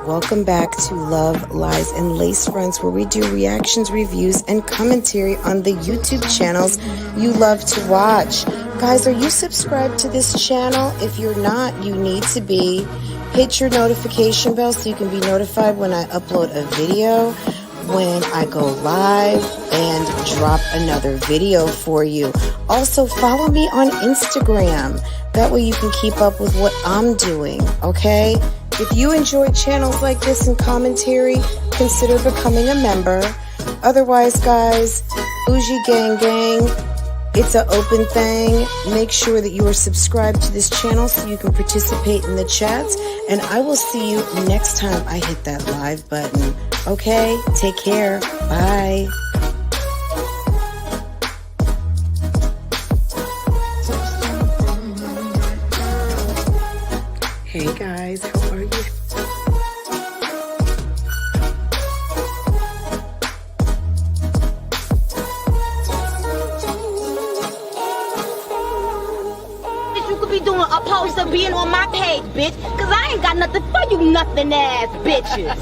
Welcome back to Love, Lies, and Lacefronts, where we do reactions, reviews, and commentary on the YouTube channels you love to watch. Guys, are you subscribed to this channel? If you're not, you need to be. Hit your notification bell so you can be notified when I upload a video, when I go live, and drop another video for you. Also, follow me on Instagram. That way you can keep up with what I'm doing, okay? If you enjoy channels like this and commentary, consider becoming a member. Otherwise, guys, BougieGang Gang, it's an open thing. Make sure that you are subscribed to this channel so you can participate in the chats. And I will see you next time I hit that live button. Okay? Take care. Bye. Hey guys, how are you? You could be doing a post of being on my page, bitch, cause I ain't got nothing for you nothing ass bitches.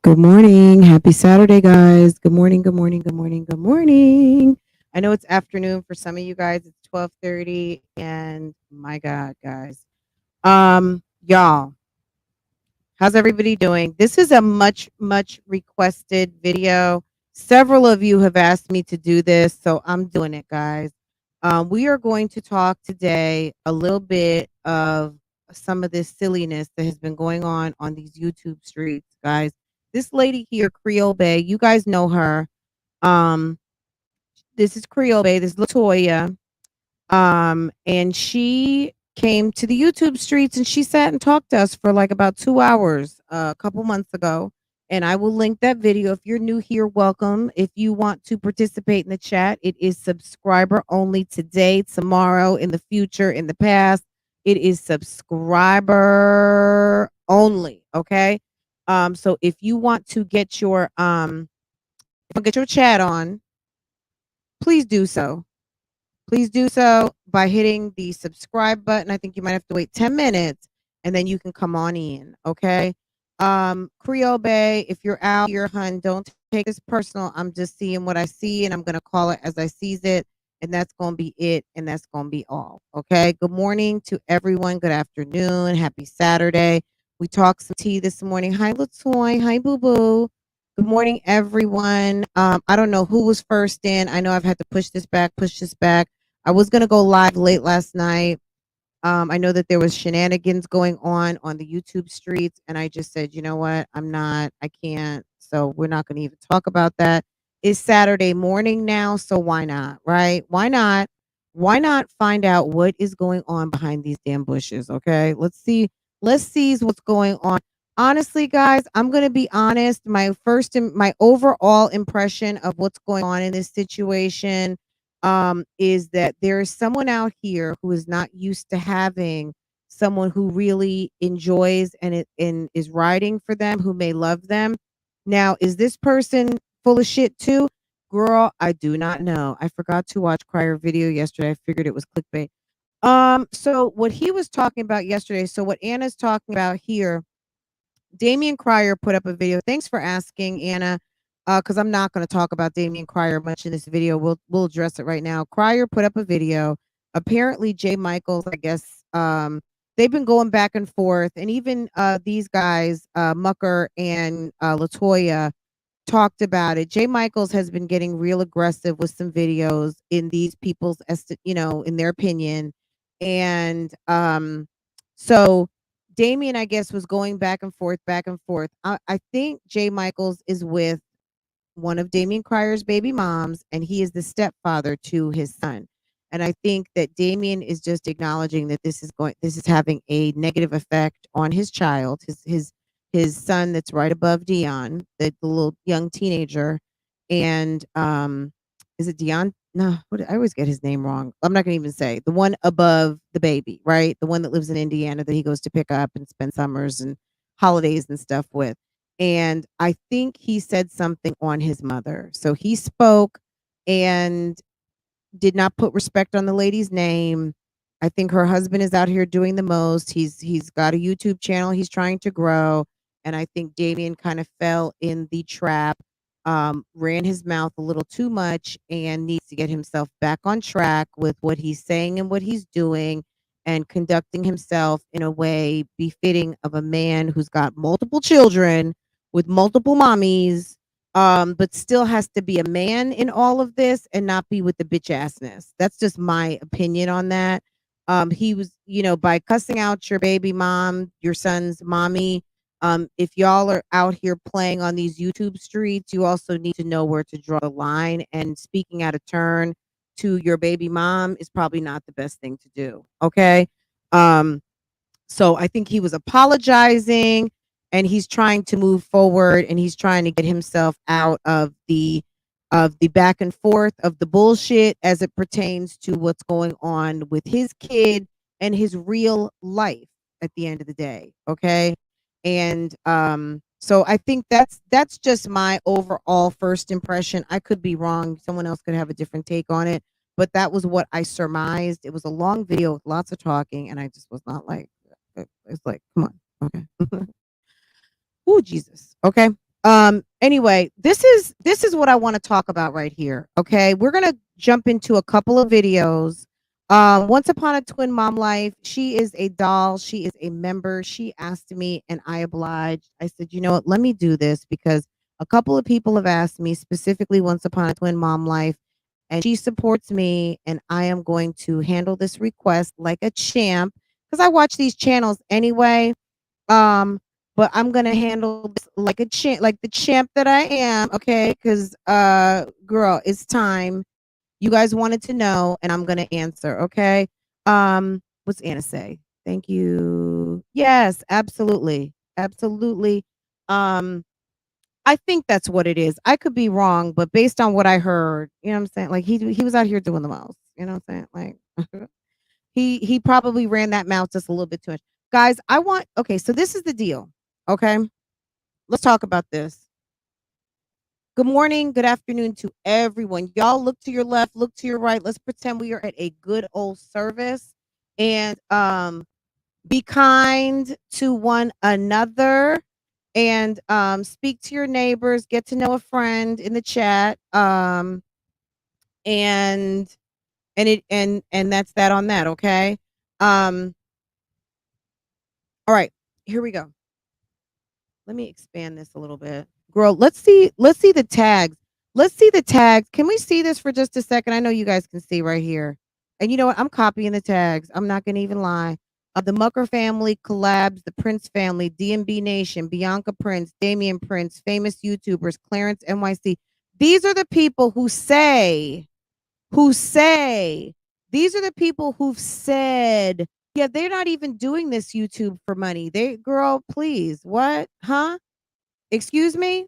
Good morning. Happy Saturday, guys. Good morning, good morning, good morning, good morning. I know it's afternoon for some of you guys. It's 12:30 and my God, guys. Y'all, how's everybody doing? This is a much requested video. Several of you have asked me to do this, so I'm doing it, guys. We are going to talk today a little bit of some of this silliness that has been going on these YouTube streets, guys. This lady here, Creolebea, you guys know her. Um, this is Creolebea, this is Latoya. And she came to the YouTube streets and she sat and talked to us for like about 2 hours a couple months ago. And I will link that video. If you're new here, welcome. If you want to participate in the chat, it is subscriber only today, tomorrow, in the future, in the past. It is subscriber only. Okay. So if you want to get your chat on, please do so. Please do so by hitting the subscribe button. I think you might have to wait 10 minutes and then you can come on in. Okay. Creolebea, if you're out here, hun, don't take this personal. I'm just seeing what I see, and I'm gonna call it as I sees it, and that's gonna be it, and that's gonna be all. Okay. Good morning to everyone. Good afternoon. Happy Saturday. We talked some tea this morning. Hi, Latoy. Hi, Boo Boo. Good morning, everyone. I don't know who was first in. I know I've had to push this back, push this back. I was gonna go live late last night. I know that there was shenanigans going on the YouTube streets, and I just said, you know what, I can't. So we're not going to even talk about that. It's Saturday morning now, so why not, right? Why not? Why not find out what is going on behind these damn bushes? Okay, let's see. Let's see what's going on. Honestly, guys, I'm going to be honest. My overall impression of what's going on in this situation is that there is someone out here who is not used to having someone who really enjoys and is riding for them, who may love them. Now, is this person full of shit too? Girl, I do not know. I forgot to watch Crier video yesterday. I figured it was clickbait. So what he was talking about yesterday, so what Anna's talking about here, Damian Cryer put up a video. Thanks for asking, Anna, because I'm not going to talk about Damian Cryer much in this video. We'll address it right now. Cryer put up a video. Apparently, Jay Michaels, I guess, they've been going back and forth, and even these guys, Mucker and Latoya, talked about it. Jay Michaels has been getting real aggressive with some videos in these people's, in their opinion, and so Damien, I guess, was going back and forth, back and forth. I think Jay Michaels is with one of Damien Cryer's baby moms, and he is the stepfather to his son. And I think that Damien is just acknowledging that this is having a negative effect on his child, his son that's right above Dion, the little young teenager. And is it Dion? No, I always get his name wrong. I'm not gonna even say the one above the baby, right? The one that lives in Indiana that he goes to pick up and spend summers and holidays and stuff with. And I think he said something on his mother. So he spoke and did not put respect on the lady's name. I think her husband is out here doing the most. He's got a YouTube channel he's trying to grow, and I think Damien kind of fell in the trap, ran his mouth a little too much, and needs to get himself back on track with what he's saying and what he's doing, and conducting himself in a way befitting of a man who's got multiple children with multiple mommies, but still has to be a man in all of this and not be with the bitch assness. That's just my opinion on that. He was, by cussing out your baby mom, your son's mommy. If y'all are out here playing on these YouTube streets, you also need to know where to draw the line. And speaking out of turn to your baby mom is probably not the best thing to do. Okay. Um, so I think he was apologizing, and he's trying to move forward, and he's trying to get himself out of the back and forth of the bullshit as it pertains to what's going on with his kid and his real life at the end of the day. Okay. And so I think that's just my overall first impression. I could be wrong. Someone else could have a different take on it, but that was what I surmised. It was a long video with lots of talking, and I just was not like, it's like, come on. Okay. Oh, Jesus. Okay. Anyway, this is what I want to talk about right here. Okay. We're gonna jump into a couple of videos. Once Upon a Twin Mom Life. She is a doll. She is a member. She asked me, and I obliged. I said, you know what, let me do this because a couple of people have asked me, specifically Once Upon a Twin Mom Life, and she supports me, and I am going to handle this request like a champ because I watch these channels anyway. Um, but I'm gonna handle this like a champ, like the champ that I am, okay? Because girl, it's time. You guys wanted to know, and I'm gonna answer, okay? What's Anna say? Thank you. Yes, absolutely. Absolutely. Um, I think that's what it is. I could be wrong, but based on what I heard, you know what I'm saying? Like he was out here doing the most. You know what I'm saying? Like he probably ran that mouth just a little bit too much. Guys, okay, so this is the deal. Okay. Let's talk about this. Good morning, good afternoon to everyone. Y'all look to your left, look to your right. Let's pretend we are at a good old service, and be kind to one another, and speak to your neighbors, get to know a friend in the chat, and and that's that on that, okay? Um, all right, here we go. Let me expand this a little bit. Girl, let's see the tags. Let's see the tags. Can we see this for just a second? I know you guys can see right here. And you know what? I'm copying the tags. I'm not gonna even lie. The Mucker family collabs, the Prince family, DMB Nation, Bianca Prince, Damian Prince, famous YouTubers, Clarence NYC. These are the people who say, these are the people who've said, yeah, they're not even doing this YouTube for money. They, girl, please, what? Huh? Excuse me?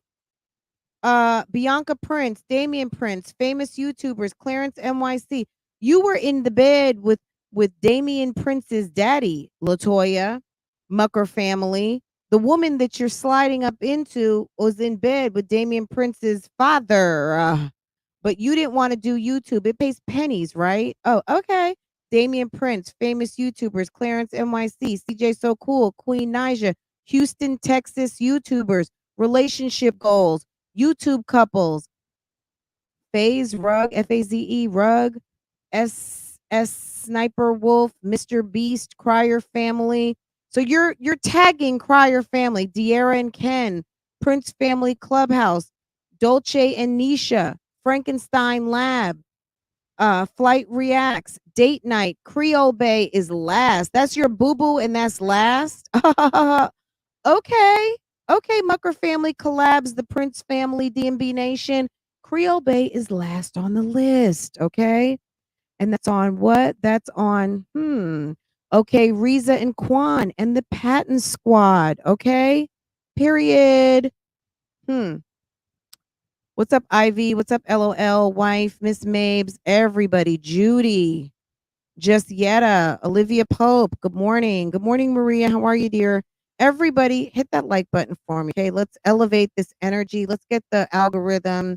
Bianca Prince, Damian Prince, famous YouTubers, Clarence NYC. You were in the bed with Damian Prince's daddy, Latoya, Mucker family. The woman that you're sliding up into was in bed with Damian Prince's father. But you didn't want to do YouTube. It pays pennies, right? Oh, okay. Damian Prince, famous YouTubers, Clarence NYC, CJ So Cool, Queen Naija, Houston, Texas YouTubers, relationship goals, YouTube couples, Faze Rug, Faze Rug, S Sniper Wolf, Mr. Beast, Crier family. So you're tagging Crier family, De'Ara and Ken, Prince Family Clubhouse, Dolce and Nisha, Frankenstein Lab, Flight Reacts, Date Night, Creolebea is last. That's your boo boo, and that's last. Okay. Okay, Mucker family collabs, the Prince family, DMB Nation. Creolebea is last on the list. Okay. And that's on what? That's on, okay, Riza and Quan and the Patton Squad. Okay. Period. Hmm. What's up, Ivy? What's up, LOL? Wife, Miss Mabes, everybody. Judy, Just Yetta, Olivia Pope. Good morning. Good morning, Maria. How are you, dear? Everybody, hit that like button for me. Okay, let's elevate this energy. Let's get the algorithm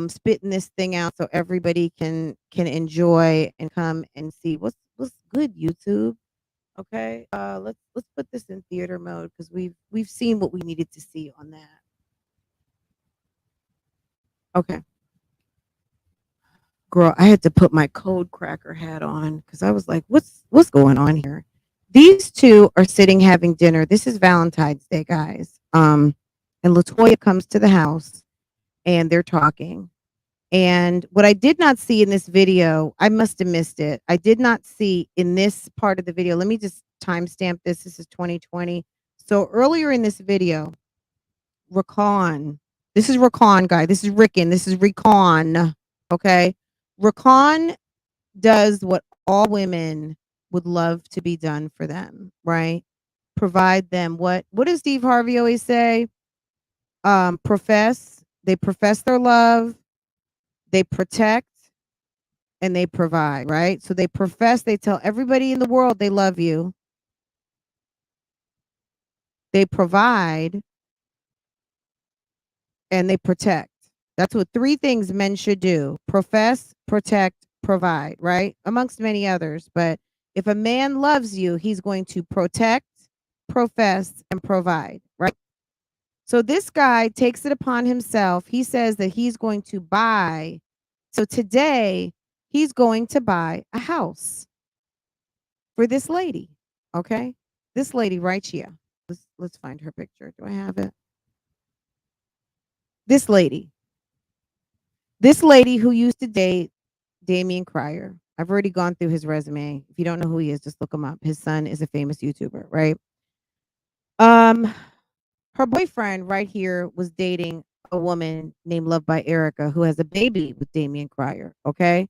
spitting this thing out so everybody can enjoy and come and see what's good, YouTube. Okay. Let's put this in theater mode because we've seen what we needed to see on that. Okay. Girl, I had to put my code cracker hat on because I was like, what's going on here? These two are sitting having dinner. This is Valentine's Day, guys. And Latoya comes to the house and they're talking. And what I did not see in this video, I must have missed it. I did not see in this part of the video. Let me just timestamp this. This is 2020. So earlier in this video, Rakan, this is Rakan, guy. This is Rickon. This is Recon. Okay. Rakan does what all women would love to be done for them, right? Provide them what does Steve Harvey always say? They profess their love, they protect, and they provide, right? So they profess, they tell everybody in the world they love you. They provide and they protect. That's what three things men should do: profess, protect, provide, right? Amongst many others. But if a man loves you, he's going to protect, profess, and provide, right? So this guy takes it upon himself. He says that he's going to buy. So today, he's going to buy a house for this lady. Okay. This lady right here. Let's find her picture. Do I have it? This lady. This lady who used to date Damian Crier. I've already gone through his resume. If you don't know who he is, just look him up. His son is a famous YouTuber, right? Her boyfriend right here was dating a woman named Love by Erica who has a baby with Damian Crier. Okay.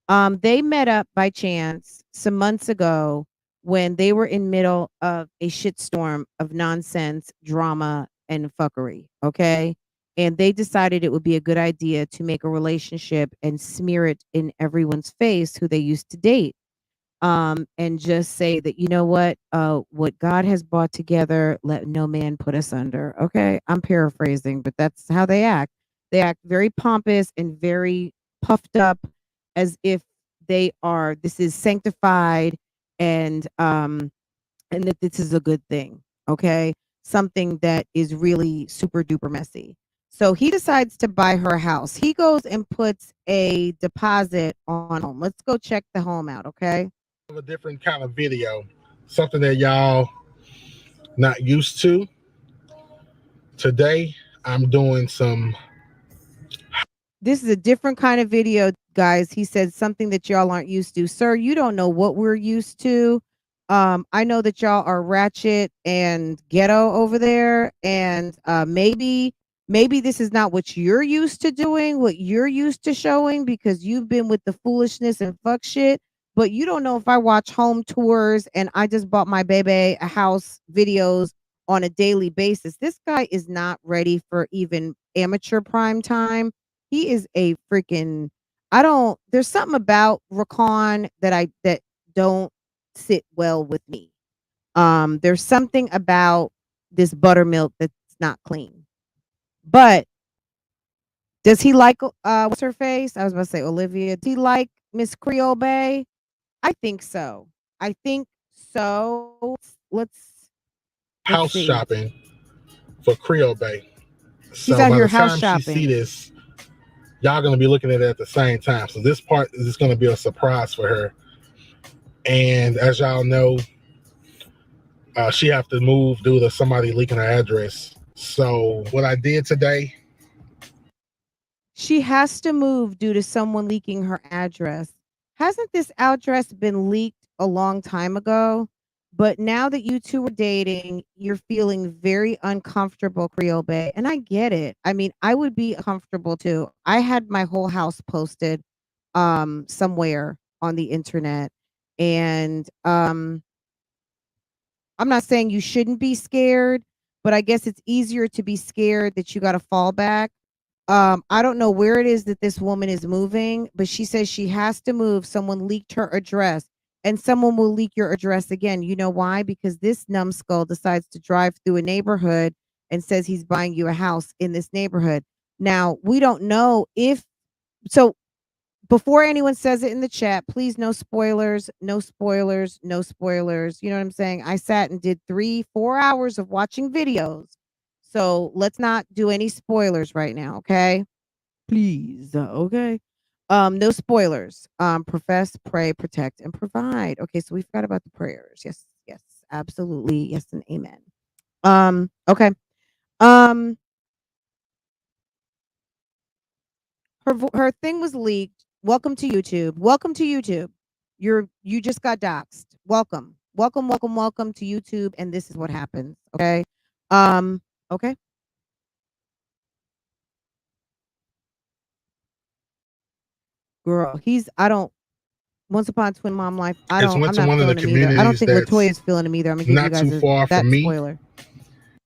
They met up by chance some months ago when they were in middle of a shitstorm of nonsense, drama, and fuckery. Okay. And they decided it would be a good idea to make a relationship and smear it in everyone's face who they used to date. And just say that, you know what God has brought together, let no man put us under. Okay. I'm paraphrasing, but that's how they act. They act very pompous and very puffed up as if this is sanctified and that this is a good thing. Okay. something that is really super duper messy. So he decides to buy her a house. He goes and puts a deposit on home. Let's go check the home out, okay? A different kind of video, something that y'all not used to. Today, I'm doing some. This is a different kind of video, guys. He said something that y'all aren't used to. Sir, you don't know what we're used to. I know that y'all are ratchet and ghetto over there, and maybe this is not what you're used to doing, what you're used to showing, because you've been with the foolishness and fuck shit. But you don't know if I watch home tours and I just bought my baby a house videos on a daily basis. This guy is not ready for even amateur prime time. He is a freaking I don't there's something about Rakan that don't sit well with me. There's something about this buttermilk that's not clean. But does he like what's her face? I was about to say Olivia. Does he like Miss Creolebea? I think so. I think so. Let's House see. shopping for Creolebea. He's So out by here the house time she see shopping. this, y'all gonna be looking at it at the same time. So this part is gonna be a surprise for her. And as y'all know, she have to move due to somebody leaking her address. So what I did today, She has to move due to someone leaking her address. Hasn't this address been leaked a long time ago? But now that you two are dating, you're feeling very uncomfortable, Creolebea. And I get it. I mean, I would be uncomfortable too. I had my whole house posted somewhere on the internet. And I'm not saying you shouldn't be scared, but I guess it's easier to be scared that you got to fall back. I don't know where it is that this woman is moving, but she says she has to move. Someone leaked her address, and someone will leak your address again. You know why? Because this numbskull decides to drive through a neighborhood and says he's buying you a house in this neighborhood. Now, we don't know if so before anyone says it in the chat, please no spoilers, no spoilers, no spoilers. You know what I'm saying? I sat and did 3-4 hours of watching videos. So let's not do any spoilers right now, okay? Please. Okay. No spoilers. Profess, pray, protect, and provide. Okay, so we forgot about the prayers. Yes, yes, absolutely. Yes, and amen. Okay. Um, her thing was leaked. Welcome to YouTube. Welcome to YouTube. You just got doxxed. Welcome. Welcome, welcome, welcome to YouTube, and this is what happens. Okay. Okay. Girl, he's I don't once upon a twin mom life. it's went I'm to not one of the feeling him either. I don't communities think that's Latoya's feeling him either. I'm gonna give you not too guys far that from me. spoiler.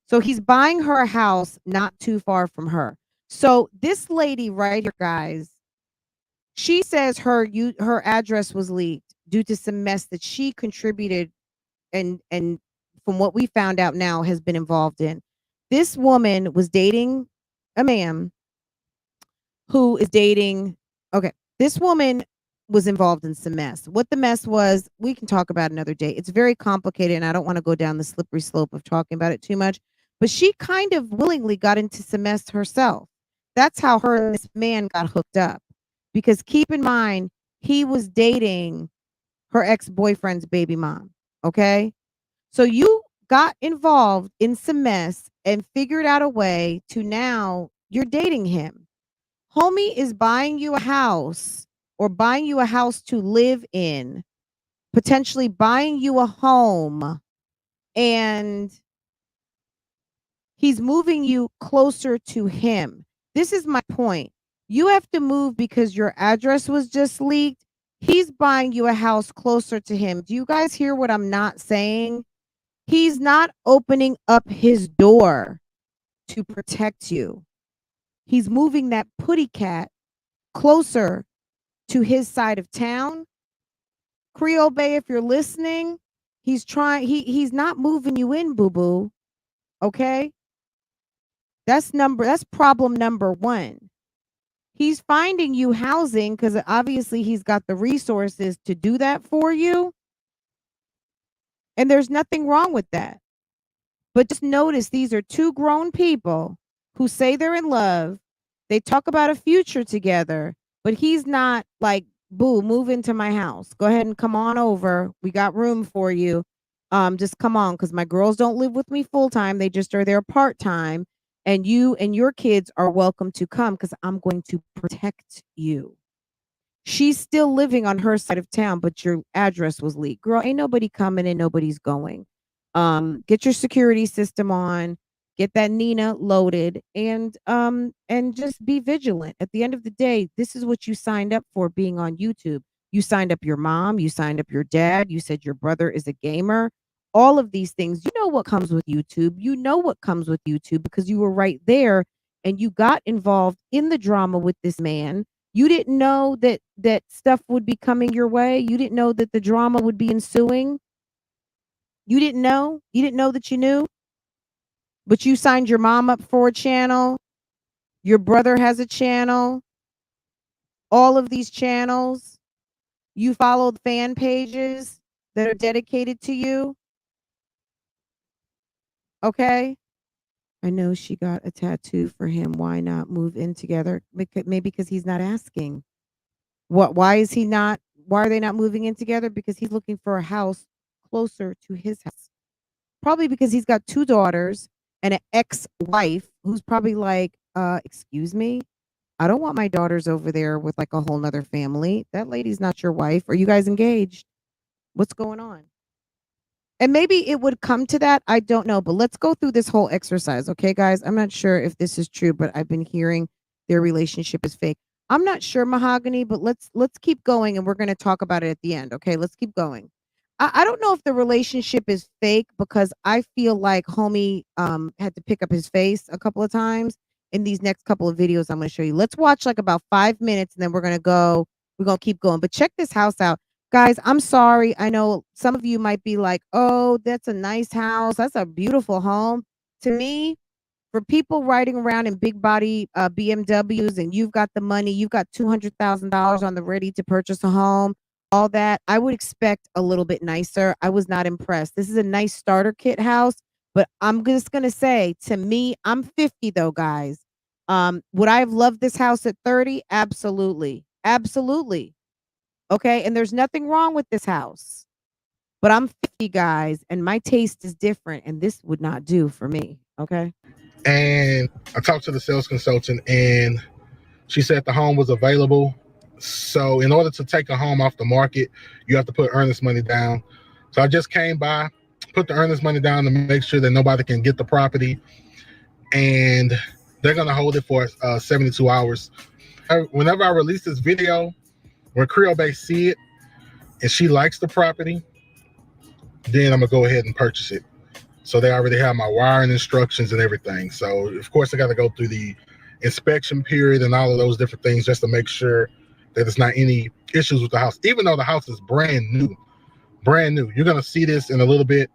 So he's buying her a house not too far from her. So this lady right here, guys, she says her address was leaked due to some mess that she contributed and from what we found out now has been involved in. This woman was dating a man who is dating okay, this woman was involved in some mess. What the mess was, we can talk about another day. It's very complicated and I don't want to go down the slippery slope of talking about it too much, but she kind of willingly got into some mess herself. That's how her and this man got hooked up. Because keep in mind, he was dating her ex-boyfriend's baby mom, okay? So you got involved in some mess and figured out a way to now you're dating him. Homie is buying you a house or buying you a house to live in, potentially buying you a home, and he's moving you closer to him. This is my point. You have to move because your address was just leaked. He's buying you a house closer to him. Do you guys hear what I'm not saying? He's not opening up his door to protect you. He's moving that putty cat closer to his side of town. Creolebea, if you're listening, he's not moving you in, boo-boo. Okay? That's problem number 1. He's finding you housing because obviously he's got the resources to do that for you. And there's nothing wrong with that. But just notice these are two grown people who say they're in love. They talk about a future together, but he's not like, boo, move into my house. Go ahead and come on over. We got room for you. Just come on, because my girls don't live with me full time. They just are there part time. And you and your kids are welcome to come because I'm going to protect you. She's still living on her side of town, but your address was leaked. Girl, ain't nobody coming and nobody's going. Get your security system on, get that Nina loaded, and just be vigilant. At the end of the day, this is what you signed up for being on YouTube. You signed up your mom, you signed up your dad, you said your brother is a gamer. All of these things, you know what comes with YouTube. You know what comes with YouTube because you were right there and you got involved in the drama with this man. You didn't know that stuff would be coming your way. You didn't know that the drama would be ensuing. You didn't know. You didn't know that you knew. But you signed your mom up for a channel. Your brother has a channel. All of these channels. You followed fan pages that are dedicated to you. Okay? I know she got a tattoo for him. Why not move in together? Maybe because he's not asking. Why is he not? Why are they not moving in together? Because he's looking for a house closer to his house. Probably because he's got 2 daughters and an ex-wife who's probably like, excuse me, I don't want my daughters over there with like a whole nother family. That lady's not your wife. Are you guys engaged? What's going on? And maybe it would come to that. I don't know. But let's go through this whole exercise. Okay, guys? I'm not sure if this is true, but I've been hearing their relationship is fake. I'm not sure, Mahogany, but let's keep going and we're going to talk about it at the end. Okay, let's keep going. I don't know if the relationship is fake because I feel like homie had to pick up his face a couple of times in these next couple of videos I'm going to show you. Let's watch like about 5 minutes and then we're going to keep going. But check this house out. Guys, I'm sorry. I know some of you might be like, oh, that's a nice house. That's a beautiful home. To me, for people riding around in big body BMWs and you've got the money, you've got $200,000 on the ready to purchase a home, all that, I would expect a little bit nicer. I was not impressed. This is a nice starter kit house, but I'm just going to say, to me, I'm 50 though, guys. Would I have loved this house at 30? Absolutely. Absolutely. Okay. And there's nothing wrong with this house, but I'm 50, guys, and my taste is different. And this would not do for me. Okay. And I talked to the sales consultant and she said the home was available. So in order to take a home off the market, you have to put earnest money down. So I just came by, put the earnest money down to make sure that nobody can get the property. And they're going to hold it for 72 hours. Whenever I release this video, when Creolebea see it and she likes the property, then I'm going to go ahead and purchase it. So they already have my wiring instructions and everything. So of course I got to go through the inspection period and all of those different things just to make sure that there's not any issues with the house, even though the house is brand new. You're going to see this in a little bit.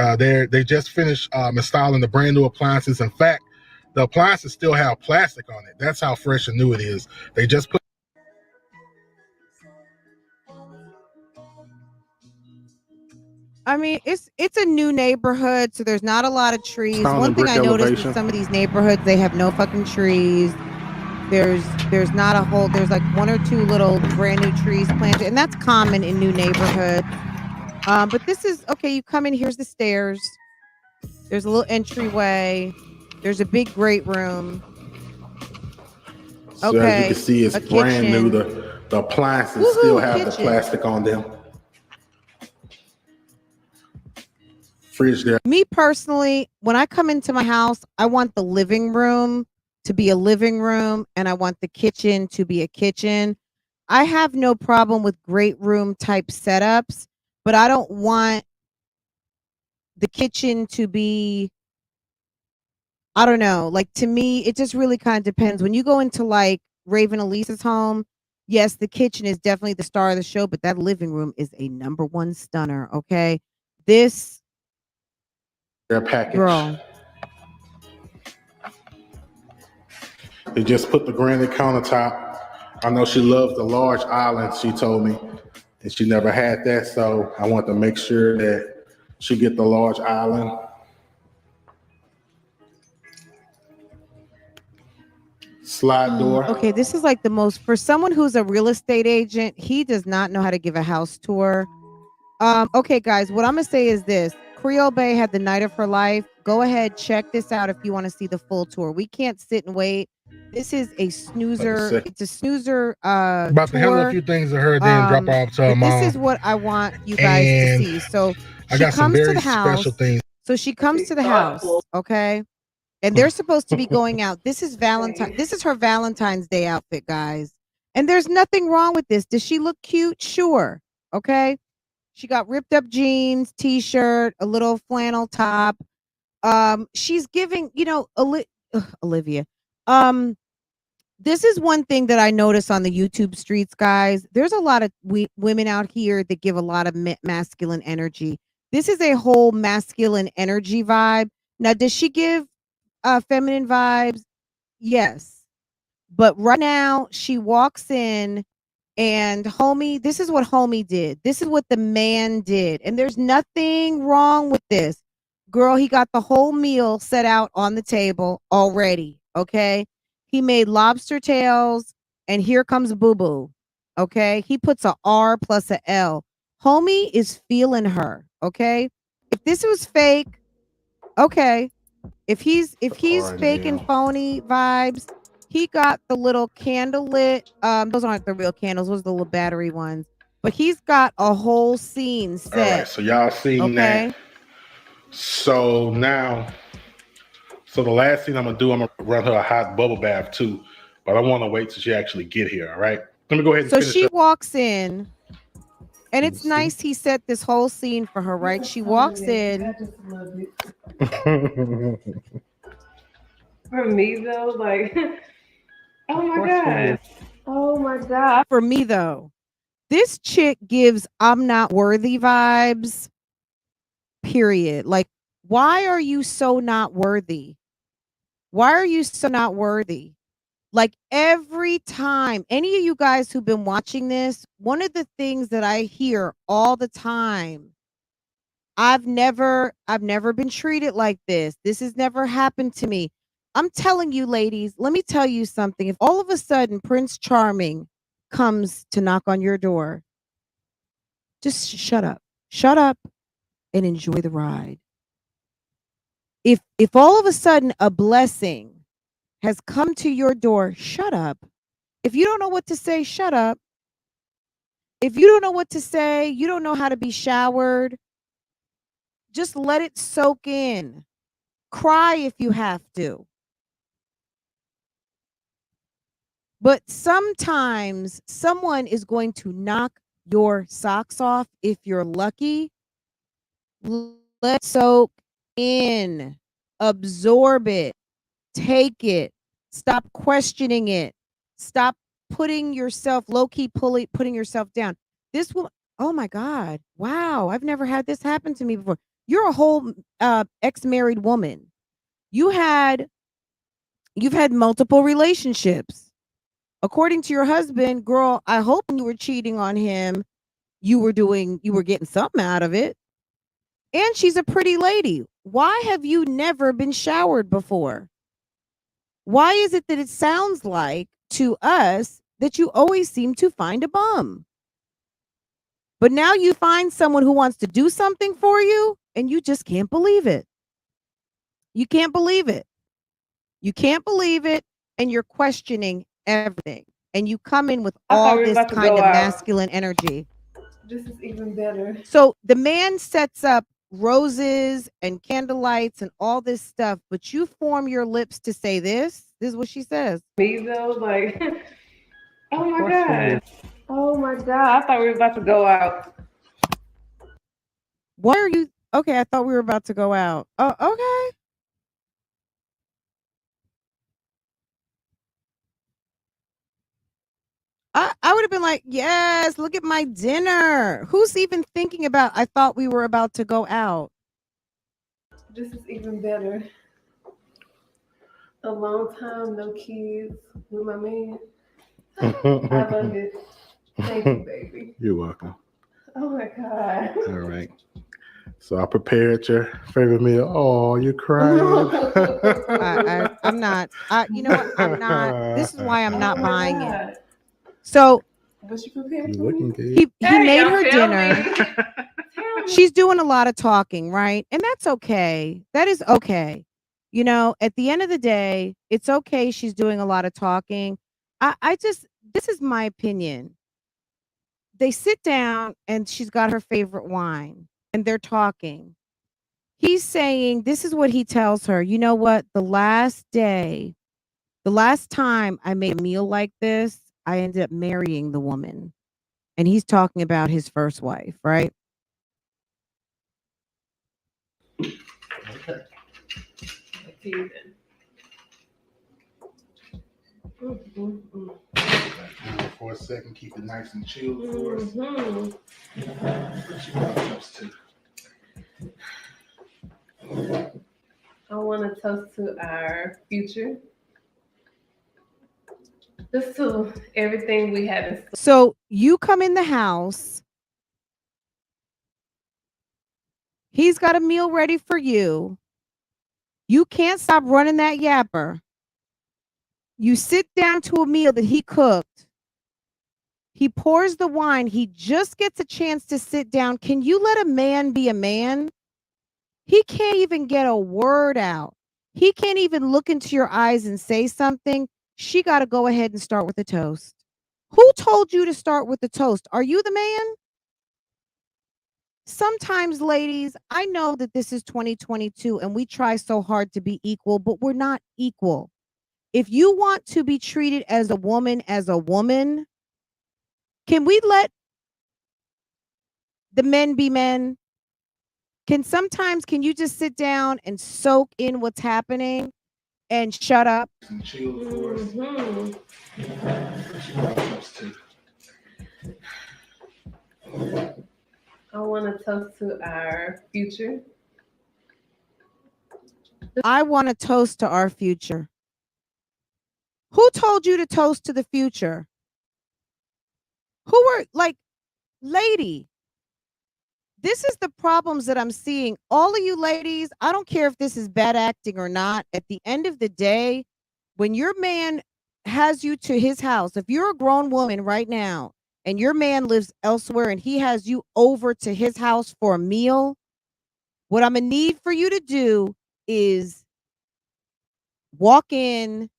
They just finished installing the brand new appliances. In fact, the appliances still have plastic on it. That's how fresh and new it is. They just put I mean, it's a new neighborhood, so there's not a lot of trees. One thing I noticed in some of these neighborhoods, they have no fucking trees. There's not a whole, there's like 1 or 2 little brand new trees planted, and that's common in new neighborhoods. But this is okay. You come in, here's the stairs. There's a little entryway. There's a big great room. So as you can see, it's brand new. The appliances still have the plastic on them. Fridge there. Me personally, when I come into my house, I want the living room to be a living room and I want the kitchen to be a kitchen. I have no problem with great room type setups, but I don't want the kitchen to be, I don't know, like to me, it just really kind of depends. When you go into like Raven Elise's home, yes, the kitchen is definitely the star of the show, but that living room is a #1 stunner. Okay. This their package. Girl. They just put the granite countertop. I know she loves the large island, she told me, and she never had that. So I want to make sure that she get the large island. slide door. Okay, this is like the most for someone who's a real estate agent. He does not know how to give a house tour. Okay, guys, what I'm gonna say is this: Creolebea had the night of her life. Go ahead, check this out if you want to see the full tour. We can't sit and wait. This is a snoozer. It's a snoozer About to handle a tour. few things to her, then drop off to her But mom. this is what I want you guys to see. So I she got some comes to very the house. special things. So she comes to the house, okay? And they're supposed to be going out. This is Valentine. This is her Valentine's Day outfit, guys. And there's nothing wrong with this. Does she look cute? Sure. Okay. She got ripped up jeans, t-shirt, a little flannel top. She's giving, you know, Olivia. This is one thing that I notice on the YouTube streets, guys. There's a lot of women out here that give a lot of masculine energy. This is a whole masculine energy vibe. Now, does she give feminine vibes? Yes. But right now, she walks in and homie, this is what homie did. This is what the man did. And there's nothing wrong with this. Girl, he got the whole meal set out on the table already. Okay. He made lobster tails, and here comes Boo Boo. Okay. He puts a R plus a L. Homie is feeling her. Okay. If this was fake, okay. If he's fake and phony vibes, he got the little candle lit. Those aren't the real candles, those are the little battery ones. But he's got a whole scene set. All right, so y'all seen that. So now, so the last thing I'm gonna do, I'm gonna run her a hot bubble bath too, but I want to wait till she actually get here. All right, let me go ahead and finish she up. walks in, and it's nice he set this whole scene for her, right? She walks in. I just love it. For me though, like, oh my god, oh my god. For me though, this chick gives I'm not worthy vibes. Period. Like, why are you so not worthy? Why are you so not worthy? Like, every time, any of you guys who've been watching this, one of the things that I hear all the time, I've never been treated like this. This has never happened to me. I'm telling you, ladies, let me tell you something. If all of a sudden Prince Charming comes to knock on your door, just shut up. Shut up and enjoy the ride. If all of a sudden a blessing has come to your door, shut up. If you don't know what to say, shut up. If you don't know what to say, you don't know how to be showered, just let it soak in. Cry if you have to. But sometimes someone is going to knock your socks off if you're lucky. Let it soak in. Absorb it. Take it. Stop questioning it. Stop putting yourself low-key putting yourself down. This will, oh my God. Wow. I've never had this happen to me before. You're a whole ex-married woman. You've had multiple relationships. According to your husband, girl, I hope when you were cheating on him, you were getting something out of it. And she's a pretty lady. Why have you never been showered before? Why is it that it sounds like to us that you always seem to find a bum? But now you find someone who wants to do something for you and you just can't believe it. You can't believe it. You can't believe it, and you're questioning everything. And you come in with all this kind of masculine energy. This is even better. So the man sets up roses and candlelights and all this stuff, but you form your lips to say this. This is what she says. Me though, like, oh my god. Oh my god. I thought we were about to go out. Why are you okay? I thought we were about to go out. Oh, okay. I would have been like, yes, look at my dinner. Who's even thinking about, I thought we were about to go out. This is even better. A long time, no kids with my man. I love it. Thank you, baby. You're welcome. Oh my God. All right. So I prepared your favorite meal. Oh, you crying? I'm not. You know what? I'm not. This is why I'm not buying it. So So what you prepared You for looking me? good. he made y'all, her tell dinner. me. Tell me. She's doing a lot of talking, right? And that's okay. That is okay. You know, at the end of the day, it's okay. She's doing a lot of talking. I just, this is my opinion. They sit down and she's got her favorite wine and they're talking. He's saying, this is what he tells her. You know what? The last time I made a meal like this, I ended up marrying the woman. And he's talking about his first wife, right? Okay. Let's see then. For a second, keep it nice and chilled for us. I want to toast to our future. Just to everything we have in store. So you come in the house. He's got a meal ready for you. You can't stop running that yapper. You sit down to a meal that he cooked. He pours the wine. He just gets a chance to sit down. Can you let a man be a man? He can't even get a word out. He can't even look into your eyes and say something. She got to go ahead and start with the toast. Who told you to start with the toast? Are you the man? Sometimes, ladies, I know that this is 2022 and we try so hard to be equal, but we're not equal. If you want to be treated as a woman, can we let the men be men? Can you just sit down and soak in what's happening and shut up? And chill for us. I want to toast to our future. I want to toast to our future. Who told you to toast to the future? Who were like, lady? This is the problems that I'm seeing. All of you ladies, I don't care if this is bad acting or not. At the end of the day, when your man has you to his house, if you're a grown woman right now and your man lives elsewhere and he has you over to his house for a meal, what I'm going to need for you to do is walk in,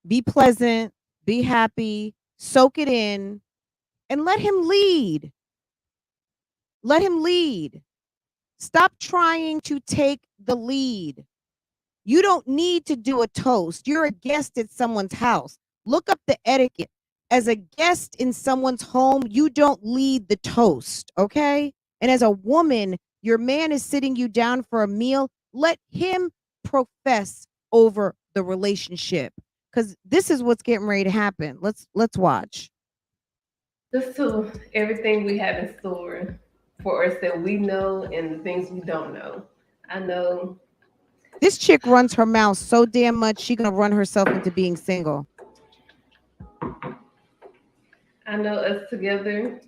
be pleasant, be happy, soak it in, and let him lead. Let him lead. Stop trying to take the lead. You don't need to do a toast. You're a guest at someone's house. Look up the etiquette. As a guest in someone's home, you don't lead the toast, okay? And as a woman, your man is sitting you down for a meal. Let him profess over the relationship, because this is what's getting ready to happen. Let's watch. Just to everything we have in store for us that we know and the things we don't know. I know this chick runs her mouth so damn much, she gonna run herself into being single. I know us together,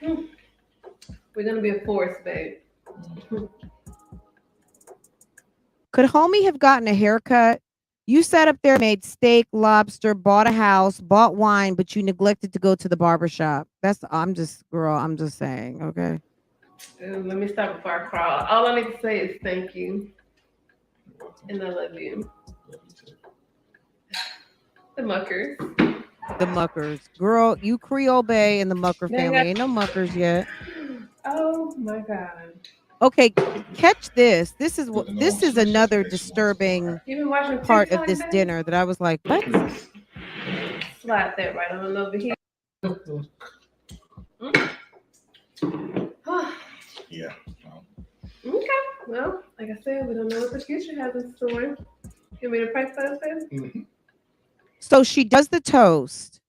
we're gonna be a force, babe. Could homie have gotten a haircut? You sat up there, made steak, lobster, bought a house, bought wine, but you neglected to go to the barbershop. I'm just saying, okay? Let me stop before I crawl. All I need to say is thank you. And I love you. The Muckers. The Muckers. Girl, you Creolebea and the Mucker family. Ain't no Muckers yet. Oh my God. Okay, catch this. This is another disturbing part of this dinner that I was like, what? Slide that right on over here. Yeah. Okay. Well, like I said, we don't know what the future has in store. You want me to pray for us, baby? So she does the toast.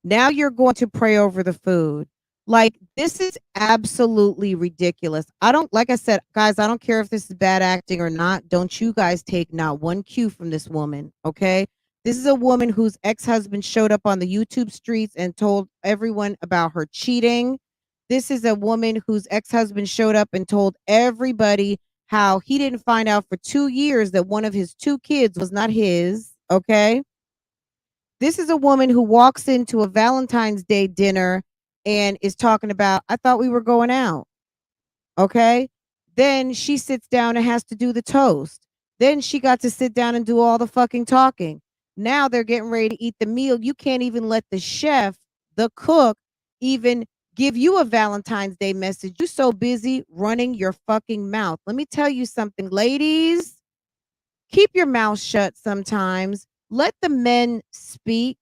Now you're going to pray over the food. Like, this is absolutely ridiculous. Like I said, guys, I don't care if this is bad acting or not. Don't you guys take not one cue from this woman, okay? This is a woman whose ex-husband showed up on the YouTube streets and told everyone about her cheating. This is a woman whose ex-husband showed up and told everybody how he didn't find out for 2 years that one of his 2 kids was not his, okay? This is a woman who walks into a Valentine's Day dinner and is talking about, "I thought we were going out." Okay? Then she sits down and has to do the toast. Then she got to sit down and do all the fucking talking. Now they're getting ready to eat the meal. You can't even let the chef, the cook, even give you a Valentine's Day message. You're so busy running your fucking mouth. Let me tell you something, ladies. Keep your mouth shut sometimes. Let the men speak.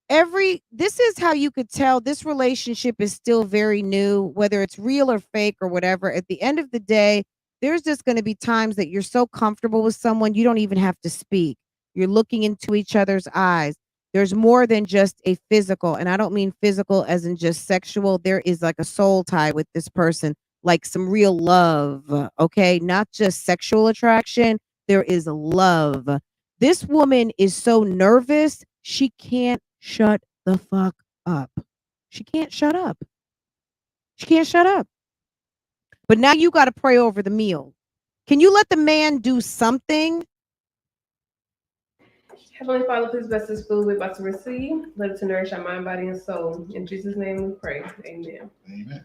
This is how you could tell this relationship is still very new, whether it's real or fake or whatever. At the end of the day, there's just going to be times that you're so comfortable with someone you don't even have to speak. You're looking into each other's eyes. There's more than just a physical, and I don't mean physical as in just sexual. There is like a soul tie with this person, like some real love, okay? Not just sexual attraction, there is love. This woman is so nervous, she can't shut the fuck up. She can't shut up. She can't shut up. But now you got to pray over the meal. Can you let the man do something? Heavenly Father, please bless this food we're about to receive. Let it to nourish our mind, body, and soul. In Jesus' name we pray. Amen. Amen.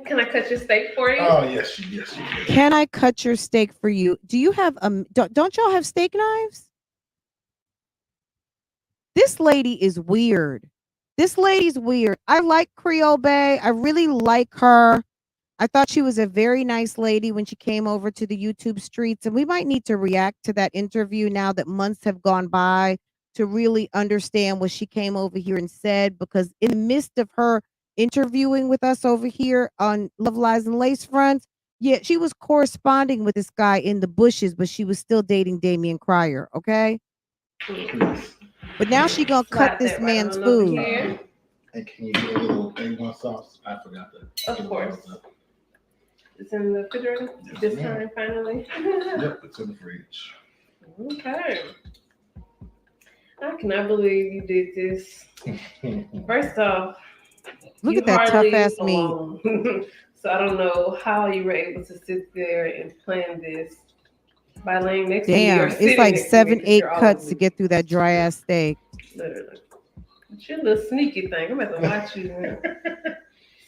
Can I cut your steak for you? Oh, yes, you did. Can I cut your steak for you? Do you have don't y'all have steak knives? This lady is weird. This lady's weird. I like Creolebea. I really like her. I thought she was a very nice lady when she came over to the YouTube streets, and we might need to react to that interview now that months have gone by to really understand what she came over here and said, because in the midst of her interviewing with us over here on Love Lies and Lacefronts, yeah, she was corresponding with this guy in the bushes, but she was still dating Damian Cryer, okay? But now she gonna cut this man's food. And can you get a little A1 sauce? I forgot that. Of course. It's in the refrigerator this time, finally. Yep, it's in the fridge. Okay. I cannot believe you did this. First off, look at that tough ass meat. So I don't know how you were able to sit there and plan this by laying next to me. Damn, it's like 7-8 cuts to get through that dry ass steak. Literally. But you're a little sneaky thing. I'm about to watch you.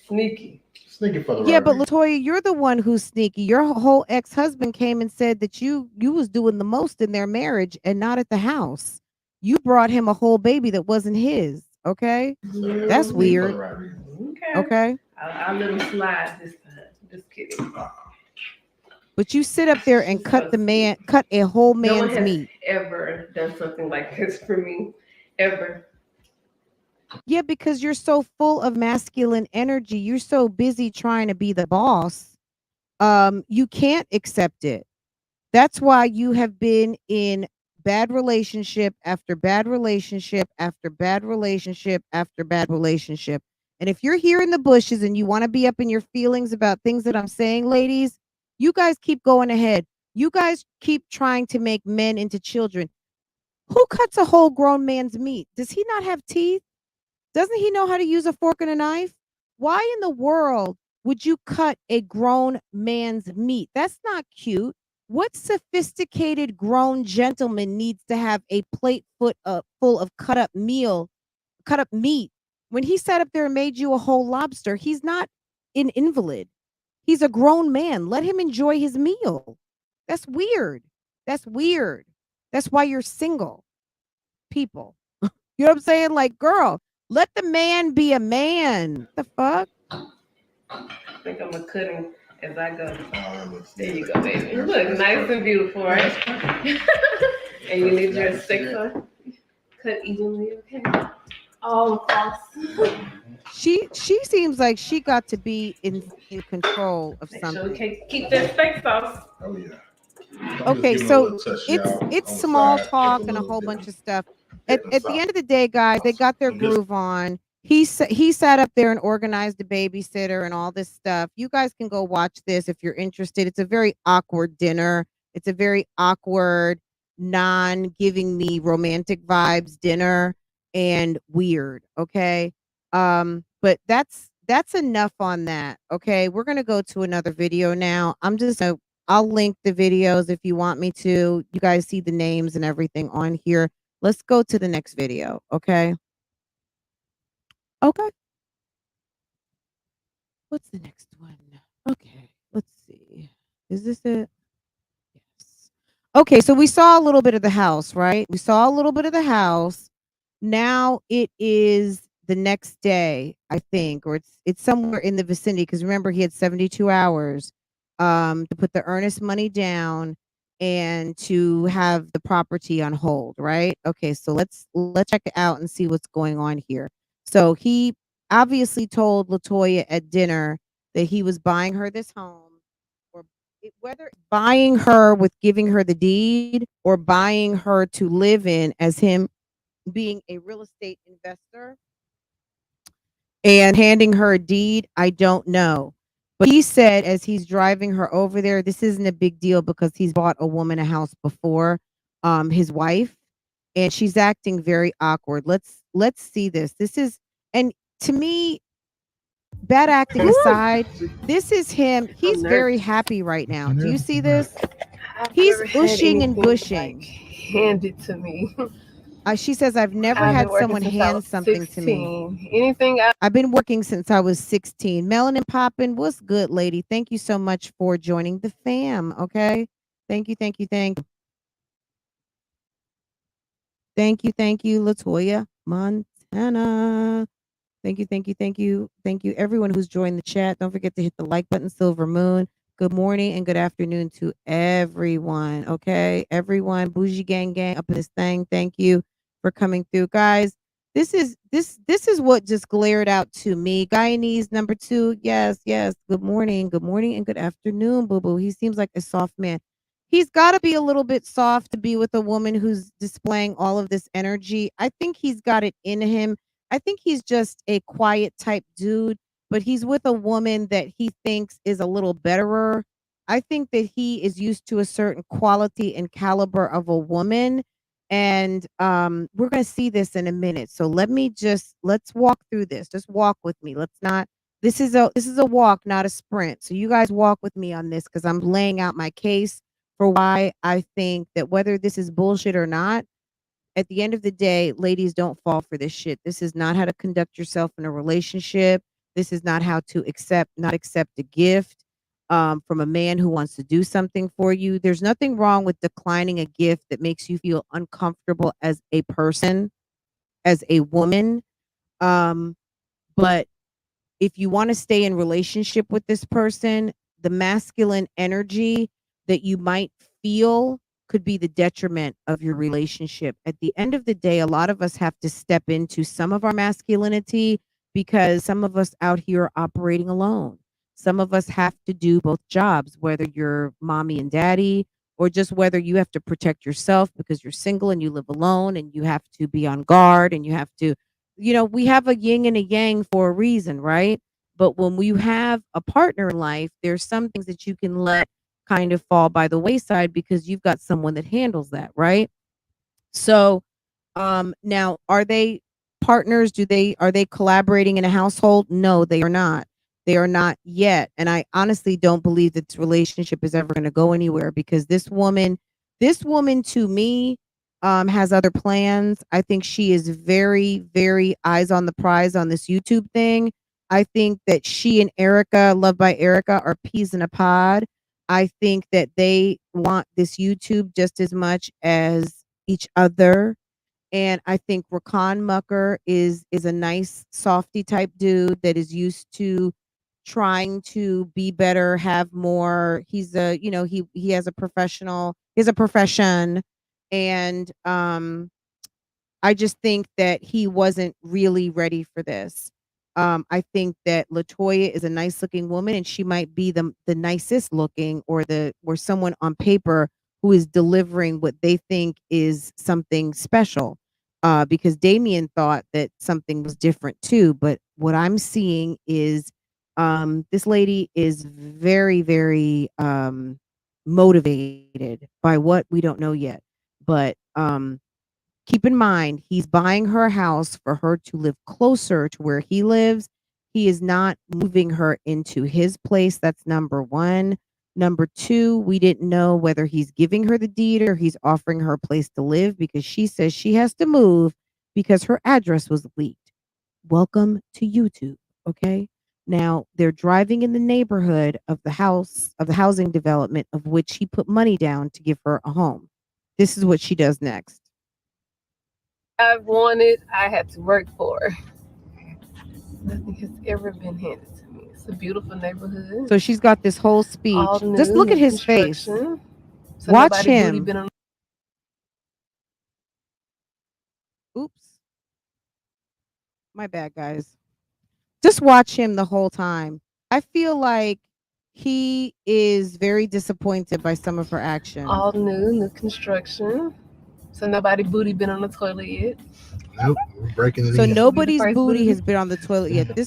Sneaky. Sneaky for the yeah, but Latoya, you're the one who's sneaky. Your whole ex-husband came and said that you was doing the most in their marriage and not at the house. You brought him a whole baby that wasn't his. Okay, that's weird. Okay, I'll let him slide this time. Just kidding. But you sit up there and cut a whole man's no one has meat. Ever done something like this for me? Ever? Yeah, because you're so full of masculine energy. You're so busy trying to be the boss. You can't accept it. That's why you have been in bad relationship after bad relationship after bad relationship after bad relationship. And if you're here in the bushes and you want to be up in your feelings about things that I'm saying, ladies, you guys keep going ahead. You guys keep trying to make men into children. Who cuts a whole grown man's meat? Does he not have teeth? Doesn't he know how to use a fork and a knife? Why in the world would you cut a grown man's meat? That's not cute. What sophisticated grown gentleman needs to have a plate full of cut up meat? When he sat up there and made you a whole lobster, he's not an invalid. He's a grown man. Let him enjoy his meal. That's weird. That's weird. That's why you're single. People. You know what I'm saying? Like, girl, let the man be a man. The fuck? I think I'm a cutting as I go. There you go, baby. You look nice and beautiful, right? And you need your steak sauce. Cut evenly, okay? All across. She seems like she got to be in control of something. Sure we can keep that steak sauce. Oh yeah. Okay, so it's small talk and a whole bunch of stuff. At the end of the day, guys, they got their groove on. He sat up there and organized a babysitter and all this stuff. You guys can go watch this if you're interested. It's a very awkward dinner. It's a very awkward, non-giving me romantic vibes dinner and weird. Okay. But that's that's enough on that. Okay, we're gonna go to another video now. I'll link the videos if you want me to. You guys see the names and everything on here. Let's go to the next video. Okay. Okay. What's the next one? Okay. Let's see. Is this it? Yes. Okay, so we saw a little bit of the house, right? We saw a little bit of the house. Now it is the next day, I think, or it's somewhere in the vicinity because remember he had 72 hours to put the earnest money down and to have the property on hold, right? Okay, so let's check it out and see what's going on here. So he obviously told Latoya at dinner that he was buying her this home, or whether buying her with giving her the deed or buying her to live in as him being a real estate investor and handing her a deed, I don't know. But he said as he's driving her over there, this isn't a big deal because he's bought a woman a house before, his wife, and she's acting very awkward. Let's see this. This is, and to me, bad acting aside, this is him. He's very happy right now. Do you see this? He's ushing and gushing. Handed to me. She says, I've never had someone hand something to me. I've been working since I was 16. Melanin Poppin', what's good, lady? Thank you so much for joining the fam. Okay. Thank you, thank you, thank you. Thank you, Latoya Montana. Thank you, thank you, thank you, thank you, everyone who's joined the chat. Don't forget to hit the like button, Silver Moon. Good morning and good afternoon to everyone. Okay, everyone, Bougie Gang Gang up in this thing. Thank you for coming through, guys. This is what just glared out to me. Guyanese number 2. Yes, yes. Good morning, and good afternoon, boo boo. He seems like a soft man. He's got to be a little bit soft to be with a woman who's displaying all of this energy. I think he's got it in him. I think he's just a quiet type dude, but he's with a woman that he thinks is a little betterer. I think that he is used to a certain quality and caliber of a woman. And we're going to see this in a minute. So let's walk through this. Just walk with me. Let's not this is a walk, not a sprint. So you guys walk with me on this because I'm laying out my case for why I think that whether this is bullshit or not, at the end of the day, ladies, don't fall for this shit. This is not how to conduct yourself in a relationship. This is not how to not accept a gift from a man who wants to do something for you. There's nothing wrong with declining a gift that makes you feel uncomfortable as a person, as a woman. But if you want to stay in relationship with this person, the masculine energy that you might feel could be the detriment of your relationship. At the end of the day, a lot of us have to step into some of our masculinity because some of us out here are operating alone. Some of us have to do both jobs, whether you're mommy and daddy, or just whether you have to protect yourself because you're single and you live alone and you have to be on guard and you have to, we have a yin and a yang for a reason, right? But when you have a partner in life, there's some things that you can let kind of fall by the wayside because you've got someone that handles that, right? So, now are they partners? Are they collaborating in a household? No, they are not. They are not yet. And I honestly don't believe that this relationship is ever going to go anywhere because this woman to me has other plans. I think she is very, very eyes on the prize on this YouTube thing. I think that she and Erica, Love by Erica, are peas in a pod. I think that they want this YouTube just as much as each other. And I think Rakan Mucker is a nice softy type dude that is used to trying to be better, have more. He's a, he has a profession. And I just think that he wasn't really ready for this. I think that Latoya is a nice looking woman and she might be the nicest looking or someone on paper who is delivering what they think is something special. Because Damien thought that something was different too. But what I'm seeing is this lady is very, very motivated by what we don't know yet. But keep in mind, he's buying her a house for her to live closer to where he lives. He is not moving her into his place. That's number one. Number two, we didn't know whether he's giving her the deed or he's offering her a place to live because she says she has to move because her address was leaked. Welcome to YouTube. Okay. Now they're driving in the neighborhood of the housing development of which he put money down to give her a home. This is what she does next. I've wanted, I had to work for. Nothing has ever been handed to me. It's a beautiful neighborhood. So she's got this whole speech. Just look at his face. So Watch him. Oops. My bad, guys. Just watch him the whole time. I feel like he is very disappointed by some of her actions. All new construction. So nobody booty been on the toilet yet. Nope, we're breaking it. So in. nobody's booty has been on the toilet yet.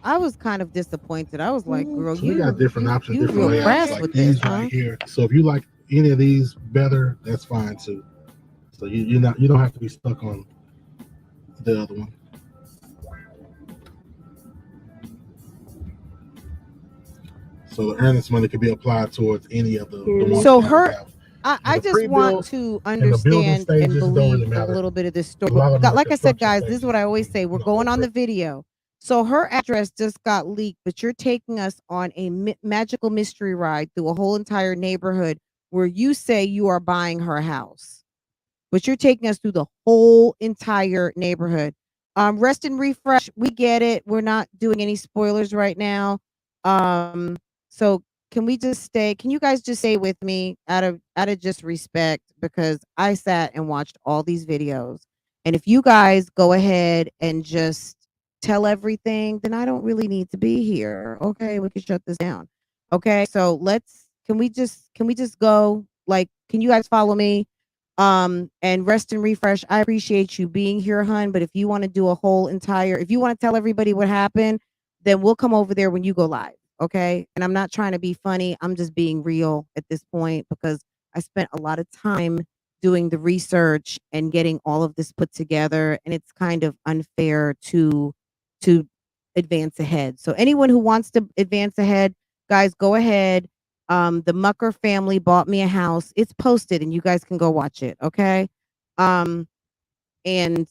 I was kind of disappointed. I was like, girl, so we got different options, different layouts like with these this, right here. So if you like any of these better, that's fine too. So you don't have to be stuck on the other one. So the earnest money could be applied towards any of the ones so that her we have. I just want to understand and believe a little bit of this story. Like I said, guys, this is what I always say. We're going on the video. So her address just got leaked, but you're taking us on a magical mystery ride through a whole entire neighborhood where you say you are buying her house. But you're taking us through the whole entire neighborhood. Rest and refresh. We get it. We're not doing any spoilers right now. So can you guys just stay with me out of just respect, because I sat and watched all these videos. And if you guys go ahead and just tell everything, then I don't really need to be here. Okay, we can shut this down. Okay, so can we just go? Like, can you guys follow me? And rest and refresh. I appreciate you being here, hun. But if you want to do if you want to tell everybody what happened, then we'll come over there when you go live. Okay. And I'm not trying to be funny. I'm just being real at this point because I spent a lot of time doing the research and getting all of this put together. And it's kind of unfair to advance ahead. So anyone who wants to advance ahead, guys, go ahead. The Mucker family bought me a house. It's posted and you guys can go watch it. Okay. And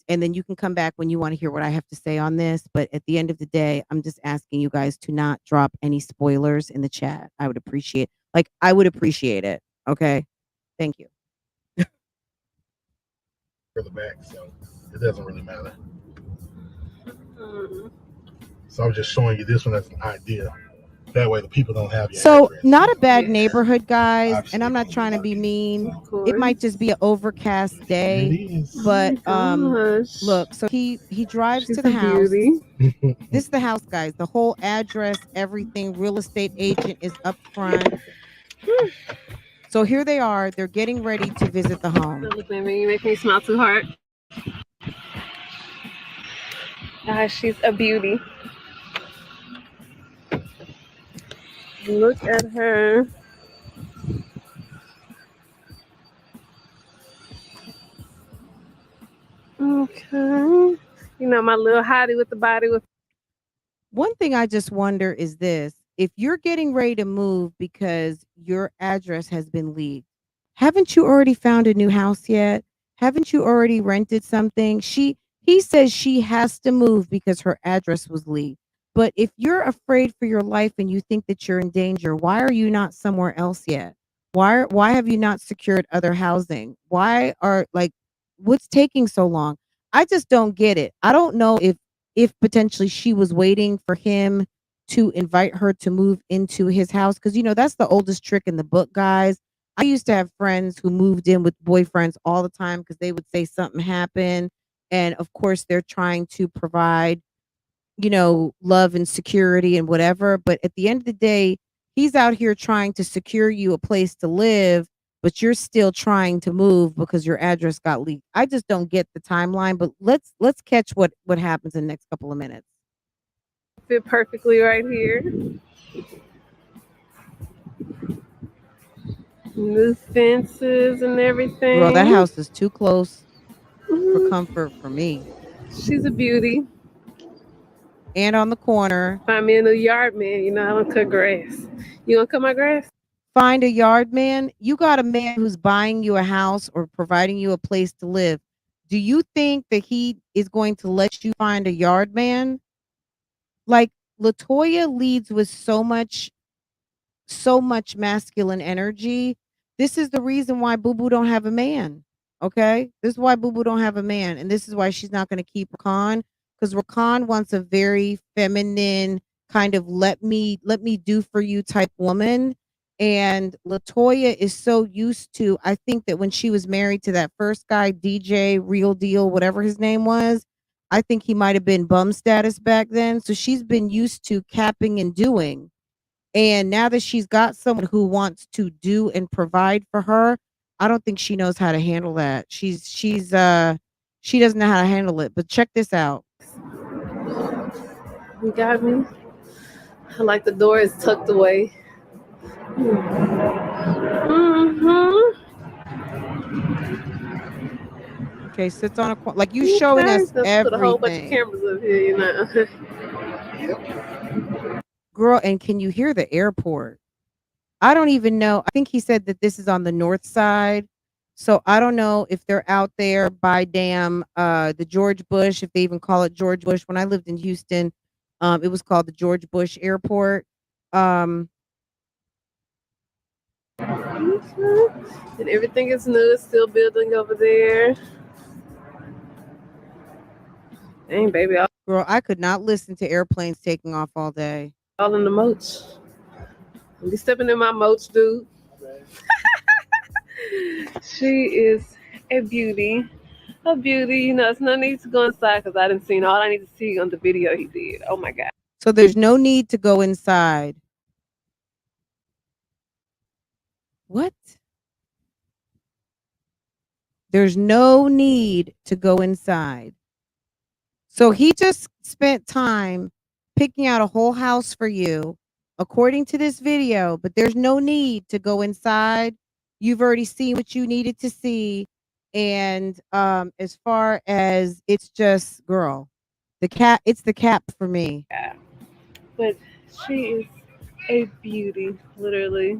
then you can come back when you want to hear what I have to say on this. But at the end of the day, I'm just asking you guys to not drop any spoilers in the chat. I would appreciate it. Okay. Thank you. For the back, so it doesn't really matter. So I'm just showing you this one as an idea. That way the people don't have your address. Not a bad neighborhood, guys. Absolutely. And I'm not trying to be mean. It might just be an overcast day. But look, so he drives to the house. This is the house, guys. The whole address, everything, real estate agent is up front. So here they are. They're getting ready to visit the home. Look at me, you make me smile too hard. She's a beauty. Look at her. Okay. You know, my little hottie with the body with. One thing I just wonder is this. If you're getting ready to move because your address has been leaked, haven't you already found a new house yet? Haven't you already rented something? He says she has to move because her address was leaked. But if you're afraid for your life and you think that you're in danger, why are you not somewhere else yet? Why have you not secured other housing? What's taking so long? I just don't get it. I don't know if potentially she was waiting for him to invite her to move into his house. Because, that's the oldest trick in the book, guys. I used to have friends who moved in with boyfriends all the time because they would say something happened. And of course, they're trying to provide love and security and whatever. But at the end of the day, he's out here trying to secure you a place to live, but you're still trying to move because your address got leaked. I just don't get the timeline, but let's catch what happens in the next couple of minutes. Fit perfectly right here. New fences and everything. Girl, that house is too close for comfort for me. She's a beauty. and on the corner. Find me a new yard man. You know, I don't cut grass. You gonna cut my grass? Find a yard man. You got a man who's buying you a house or providing you a place to live. Do you think that he is going to let you find a yard man? Like, Latoya leads with so much masculine energy. This is the reason why Boo Boo don't have a man. Okay? This is why Boo Boo don't have a man. And this is why she's not going to keep Rakan. Because Rakan wants a very feminine kind of let me do for you type woman. And Latoya is so used to, I think that when she was married to that first guy, DJ, Real Deal, whatever his name was, I think he might have been bum status back then. So she's been used to capping and doing. And now that she's got someone who wants to do and provide for her, I don't think she knows how to handle that. She doesn't know how to handle it. But check this out. You got me. I like the door is tucked away. Okay, sits on a corner. Like you showing us everything. Put a whole bunch of cameras up here, you know. Girl, and can you hear the airport? I don't even know. I think he said that this is on the north side. So I don't know if they're out there by the George Bush, if they even call it George Bush. When I lived in Houston, it was called the George Bush Airport. And everything is new. It's still building over there. Dang, baby. Girl, I could not listen to airplanes taking off all day. All in the moats. I'll be stepping in my moats, dude. She is a beauty. A beauty. You know, it's no need to go inside because I didn't see all I need to see on the video he did. Oh my God. So there's no need to go inside. What? There's no need to go inside. So he just spent time picking out a whole house for you, according to this video, but there's no need to go inside. You've already seen what you needed to see. And as far as it's just, girl, it's the cap for me. Yeah. But she is a beauty, literally.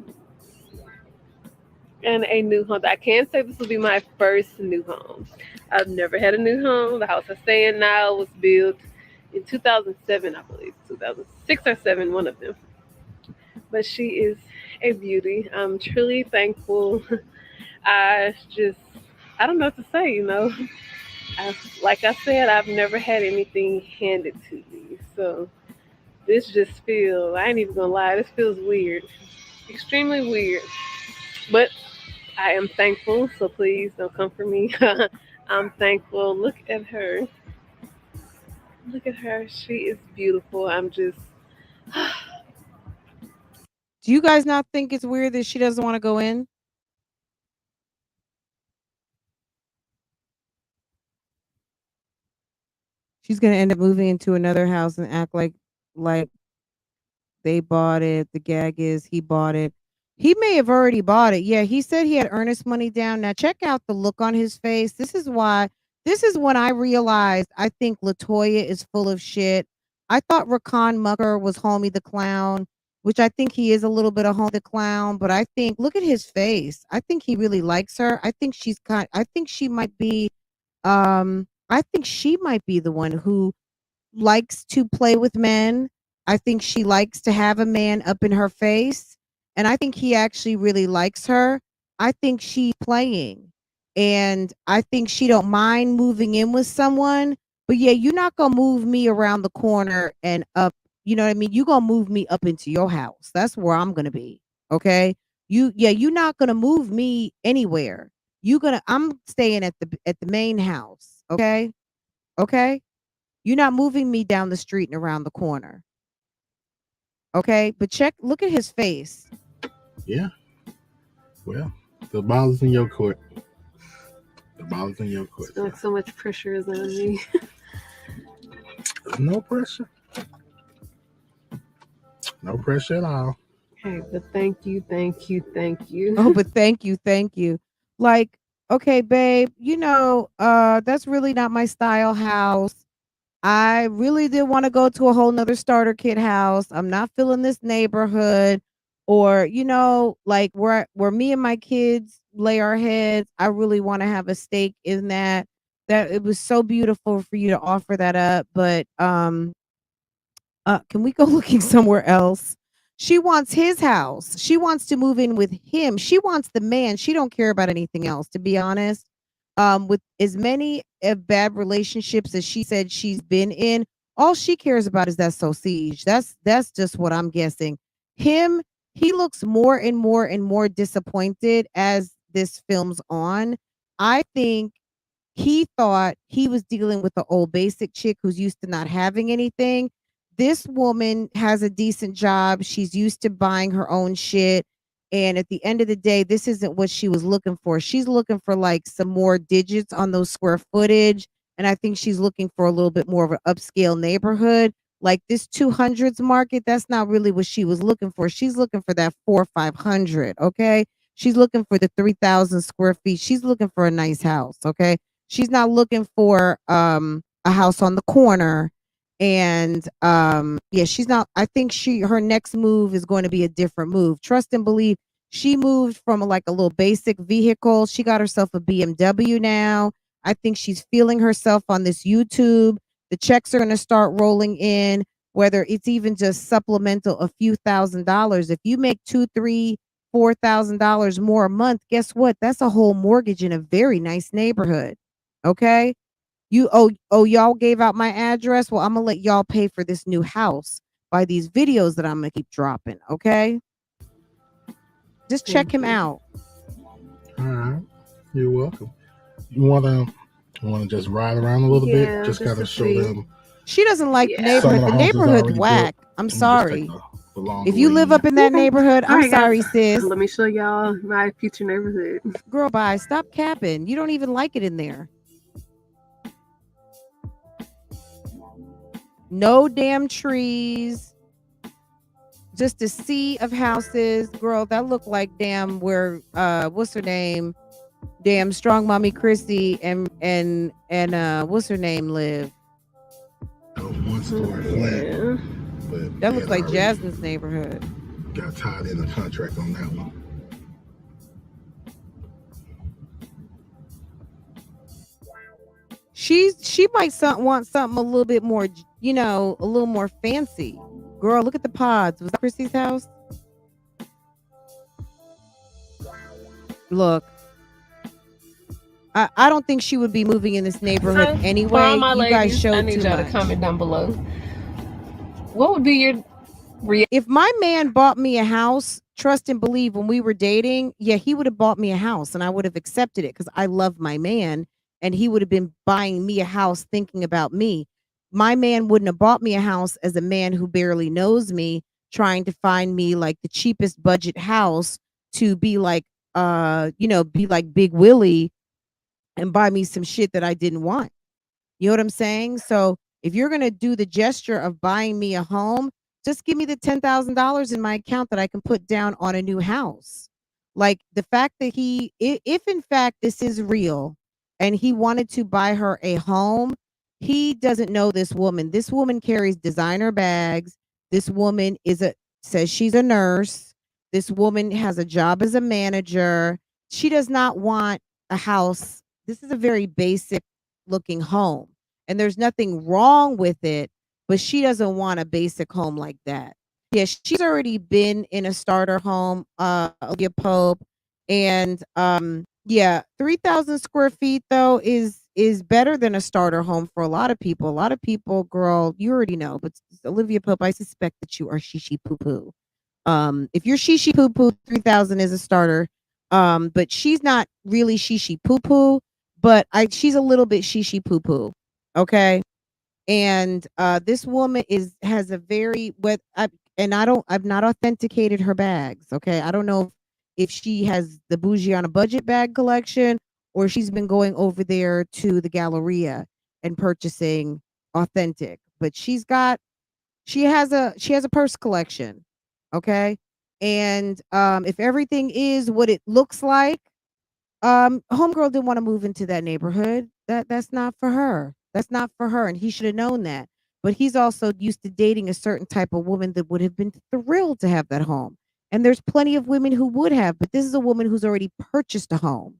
And a new home. I can say this will be my first new home. I've never had a new home. The house I stay in now was built in 2007, I believe. 2006 or 7, one of them. But she is a beauty. I'm truly thankful. I don't know what to say, you know. Like I said, I've never had anything handed to me. So this just feels, I ain't even gonna lie, this feels weird. Extremely weird. But I am thankful, so please don't come for me. I'm thankful. Look at her. Look at her. She is beautiful. I'm just... Do you guys not think it's weird that she doesn't want to go in? She's going to end up moving into another house and act like they bought it. The gag is he bought it. He may have already bought it. Yeah, he said he had earnest money down. Now check out the look on his face. This is when I realized I think Latoya is full of shit. I thought Rakan Mucker was Homie the Clown, which I think he is a little bit of Homie the Clown, but I think look at his face. I think he really likes her. I think she might be the one who likes to play with men. I think she likes to have a man up in her face. And I think he actually really likes her. I think she's playing. And I think she don't mind moving in with someone. But yeah, you're not going to move me around the corner and up. You know what I mean? You're going to move me up into your house. That's where I'm going to be. Okay? You're not going to move me anywhere. I'm staying at the main house. Okay? Okay? You're not moving me down the street and around the corner. Okay? But look at his face. Yeah. Well, the ball is in your court. The ball is in your court. Like so much pressure is on me. No pressure. No pressure at all. Okay, but thank you. Oh, but thank you. Like, okay, babe, that's really not my style house. I really did want to go to a whole nother starter kit house. I'm not feeling this neighborhood, or like where me and my kids lay our heads. I really want to have a stake in that. That it was so beautiful for you to offer that up, but can we go looking somewhere else? She wants his house. She wants to move in with him. She wants the man. She don't care about anything else, to be honest. With as many bad relationships as she said she's been in, all she cares about is that sausage. That's just what I'm guessing. Him, he looks more and more and more disappointed as this film's on. I think he thought he was dealing with the old basic chick who's used to not having anything. This woman has a decent job. She's used to buying her own shit. And at the end of the day, this isn't what she was looking for. She's looking for like some more digits on those square footage. And I think she's looking for a little bit more of an upscale neighborhood. Like this 200s market, that's not really what she was looking for. She's looking for that 400 or 500. Okay. She's looking for the 3,000 square feet. She's looking for a nice house. Okay. She's not looking for a house on the corner. And yeah, she's not. I think her next move is going to be a different move. Trust and believe. She moved from like a little basic vehicle. She got herself a BMW now. I think she's feeling herself on this YouTube. The checks are going to start rolling in, whether it's even just supplemental a few $1,000s. If you make two, three, $4,000 more a month, guess what? That's a whole mortgage in a very nice neighborhood. Okay. Y'all gave out my address. Well, I'm gonna let y'all pay for this new house by these videos that I'm gonna keep dropping. Okay. Just check him out. All right. You're welcome. You wanna just ride around a little bit? Just gotta show them. She doesn't like the neighborhood. The neighborhood's whack. I'm sorry. If you live up in that neighborhood, I'm sorry, sis. Let me show y'all my future neighborhood. Girl, bye. Stop capping. You don't even like it in there. No damn trees. Just a sea of houses. Girl, that looked like damn where what's her name? Damn Strong Mommy Chrissy and what's her name live? One story flat. But that looks like Jasmine's neighborhood. Got tied in a contract on that one. She might want something a little bit more, a little more fancy. Girl, look at the pods. Was that Chrissy's house? Look, I don't think she would be moving in this neighborhood anyway. You guys showed too much. I need y'all to comment down below. What would be your if my man bought me a house? Trust and believe, when we were dating, yeah, he would have bought me a house and I would have accepted it because I love my man. And he would have been buying me a house thinking about me. My man wouldn't have bought me a house as a man who barely knows me, trying to find me like the cheapest budget house to be like, be like Big Willie and buy me some shit that I didn't want. You know what I'm saying? So if you're going to do the gesture of buying me a home, just give me the $10,000 in my account that I can put down on a new house. Like the fact that if in fact this is real, and he wanted to buy her a home, he doesn't know this woman. This woman carries designer bags. This woman says she's a nurse. This woman has a job as a manager. She does not want a house. This is a very basic looking home. And there's nothing wrong with it, but she doesn't want a basic home like that. Yeah, she's already been in a starter home, Olivia Pope. And yeah, 3,000 square feet though is better than a starter home for a lot of people. A lot of people, girl, you already know, but Olivia Pope, I suspect that you are shishi poo poo. If you're shishi poo poo, 3,000 is a starter. But she's not really shishi poo poo, but she's a little bit shishi poo poo. Okay. And this woman has a very I've not authenticated her bags. Okay. I don't know if she has the Bougie on a Budget bag collection or she's been going over there to the Galleria and purchasing authentic, but she has a purse collection. Okay. And if everything is what it looks like, homegirl didn't want to move into that neighborhood. That's not for her. That's not for her. And he should have known that. But he's also used to dating a certain type of woman that would have been thrilled to have that home. And there's plenty of women who would have, but this is a woman who's already purchased a home.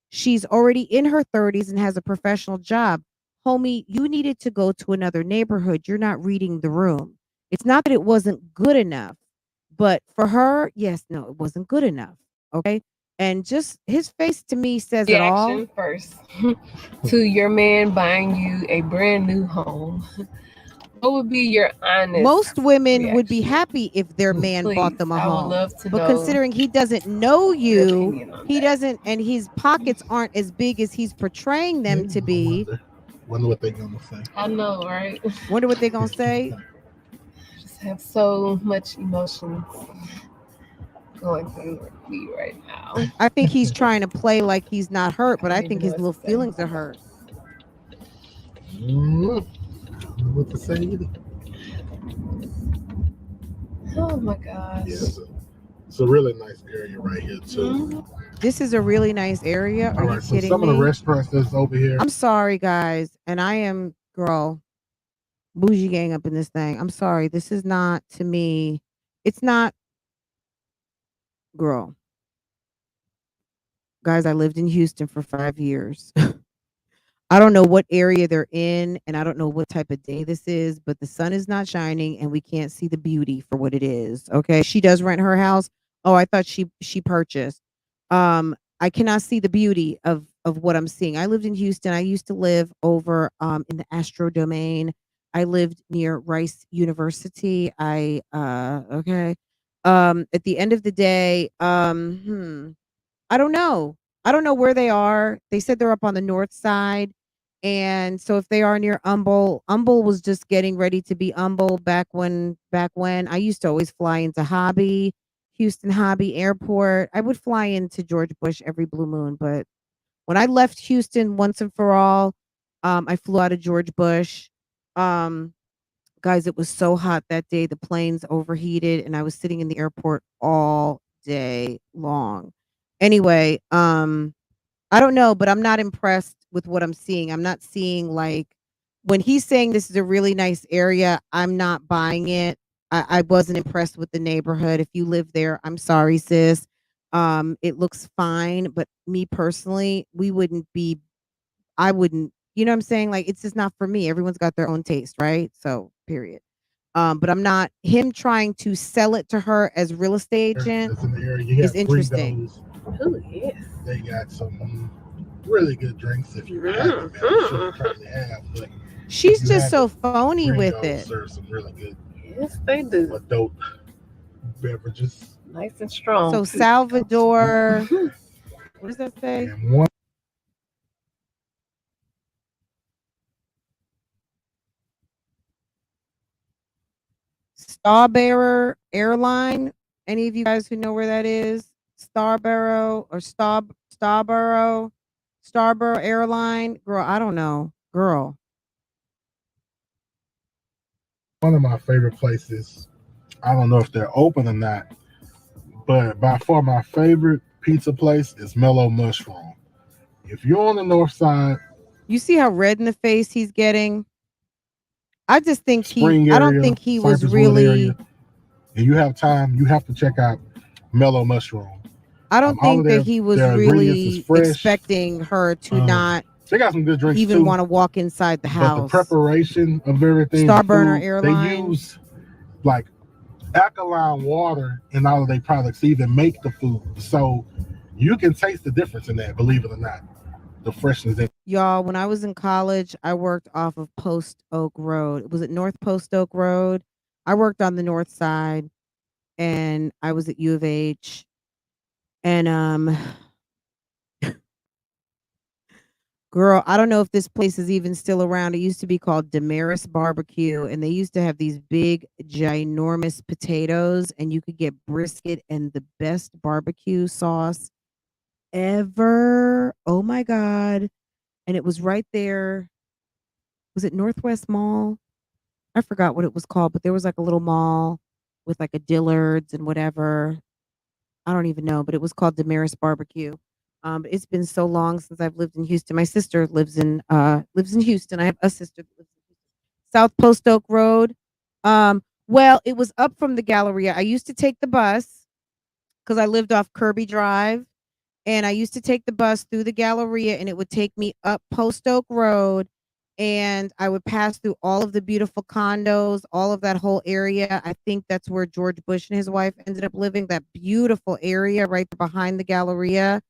She's already in her 30s and has a professional job. Homie, you needed to go to another neighborhood. You're not reading the room. It's not that it wasn't good enough, but for her, yes, no, it wasn't good enough. Okay. And just his face to me says it all. Reaction first to your man buying you a brand new home. What would be your honest? Most women reaction? would be happy if their man Please, bought them a I would home. love to But know considering he doesn't know your you, opinion on he that. doesn't, and his pockets aren't as big as he's portraying them to be. Wonder what they're gonna say. I know, right? Wonder what they're gonna say. Just have so much emotions going through me right now. I think he's trying to play like he's not hurt, but I don't think even his know little what to say. feelings are hurt. What to say either. Oh my gosh. Yeah, it's a really nice area right here too. This is a really nice area. Are All you right, so kidding some me? of the restaurants that's over here. I'm sorry, guys, and I am girl bougie gang up in this thing. I'm sorry. This is not to me. It's not girl. Guys, I lived in Houston for 5 years. I don't know what area they're in, and I don't know what type of day this is, but the sun is not shining, and we can't see the beauty for what it is. Okay, she does rent her house. Oh, I thought she purchased. I cannot see the beauty of what I'm seeing. I lived in Houston. I used to live over in the Astro Domain. I lived near Rice University. Okay. At the end of the day, I don't know. I don't know where they are. They said they're up on the north side. And so if they are near Humble was just getting ready to be Humble back when I used to always fly into Hobby, Houston Hobby Airport. I would fly into George Bush every blue moon, but when I left Houston once and for all, I flew out of George Bush. Um, Guys, it was so hot that day. The planes overheated and I was sitting in the airport all day long. Anyway, I don't know, but I'm not impressed with what I'm seeing. I'm not seeing like when he's saying this is a really nice area, I'm not buying it. I wasn't impressed with the neighborhood. If you live there, I'm sorry, sis. It looks fine, but me personally, I wouldn't, you know what I'm saying? Like it's just not for me. Everyone's got their own taste, right? So period. But I'm not him trying to sell it to her as real estate agent That's in the area. You is got interesting. Oh yes. They got some really good drinks if you haven't been. I'm sure you probably have, but She's you just so haven't, phony with Gringos it. serve some really good Yes, they do. adult beverages. Nice and strong. So too. Salvador, what does that say? And one Starbearer Airline. Any of you guys who know where that is? Starborough or Starborough Airline. Girl, I don't know. Girl. of my favorite places. I don't know if they're open or not, but by far my favorite pizza place is Mellow Mushroom. If you're on the north side, You see how red in the face he's getting? I just think Spring area, I don't think he was Cypress Wood really area, and you have time, you have to check out Mellow Mushroom. I don't think that he was really expecting her to not They got some good drinks even too, want to walk inside the but house. the preparation of everything, Starburner food, Airline. they use like alkaline water in all of their products to even make the food, so you can taste the difference in that. Believe it or not, the freshness. Y'all, when I was in college, I worked off of Post Oak Road. Was it North Post Oak Road? I worked on the north side, and I was at U of H. And girl, I don't know if this place is even still around. It used to be called Damaris Barbecue, and they used to have these big, ginormous potatoes, and you could get brisket and the best barbecue sauce ever. Oh my God. And it was right there. Was it Northwest Mall? I forgot what it was called, but there was like a little mall with like a Dillard's and whatever. I don't even know, but it was called Damaris Barbecue. But it's been so long since I've lived in Houston. My sister lives in Houston. I have a sister that lives in Houston. South Post Oak Road. Well, it was up from the Galleria. I used to take the bus because I lived off Kirby Drive, and I used to take the bus through the Galleria, and it would take me up Post Oak Road, and I would pass through all of the beautiful condos, all of that whole area. I think that's where George Bush and his wife ended up living, that beautiful area right behind the Galleria,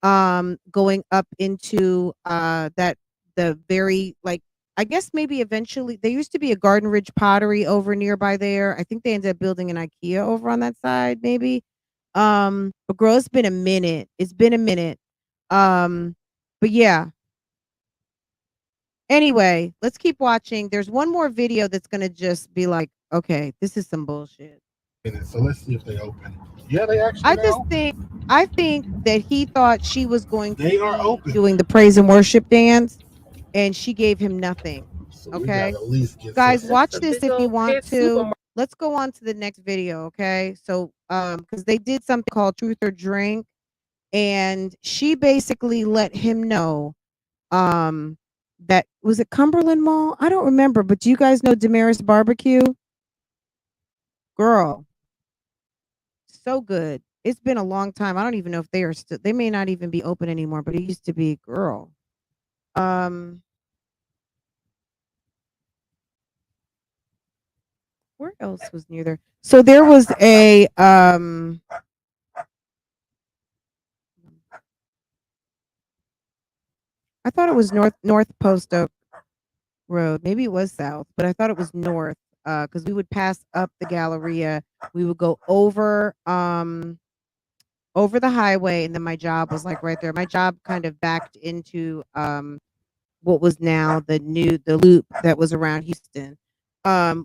going up into that the very, like, I guess maybe eventually there used to be a Garden Ridge Pottery over nearby there. I think they ended up building an IKEA over on that side, maybe. But girl, it's been a minute. It's been a minute. Um, but yeah. Anyway, let's keep watching. There's one more video that's gonna just be like, okay, this is some bullshit. So let's see if they open. Yeah, they actually. I think that he thought she was going to They are open. doing the praise and worship dance, and she gave him nothing. So okay, at least get guys, watch this if you want pet to. supermarket. Let's go on to the next video, okay? So, because they did something called Truth or Drink, and she basically let him know, that was it Cumberland Mall? I don't remember, but do you guys know Damaris Barbecue? Girl, so good. It's been a long time. I don't even know if they are still. They may not even be open anymore, but it used to be. Girl, where else was near there? So there was a I thought it was North Post Oak Road. Maybe it was south, but I thought it was north. Because we would pass up the Galleria, we would go over the highway, and then my job was like right there. My job kind of backed into what was now the loop that was around Houston,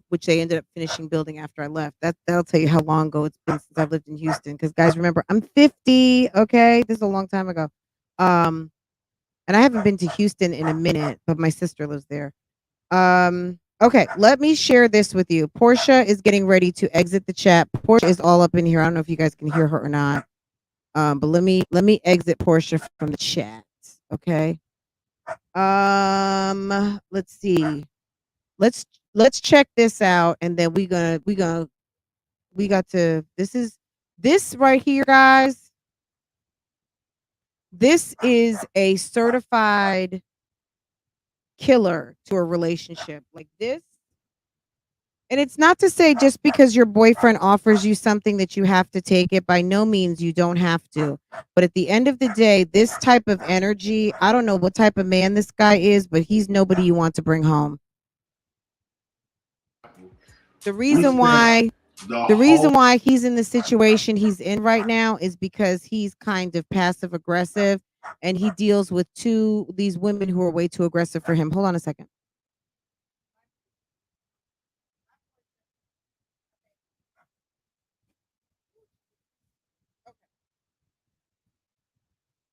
which they ended up finishing building after I left. That'll tell you how long ago it's been since I've lived in Houston. Because guys, remember, I'm 50. Okay, this is a long time ago. And I haven't been to Houston in a minute, but my sister lives there. Okay, let me share this with you. Portia is getting ready to exit the chat. Portia is all up in here. I don't know if you guys can hear her or not. But let me exit Portia from the chat. Okay. Let's see. Let's check this out, and then we got to, this right here, guys. This is a certified killer to a relationship like this. And it's not to say just because your boyfriend offers you something that you have to take it. By no means, you don't have to. But at the end of the day, this type of energy, I don't know what type of man this guy is, but he's nobody you want to bring home. The reason why he's in the situation he's in right now is because he's kind of passive aggressive, and he deals with these women who are way too aggressive for him. Hold on a second.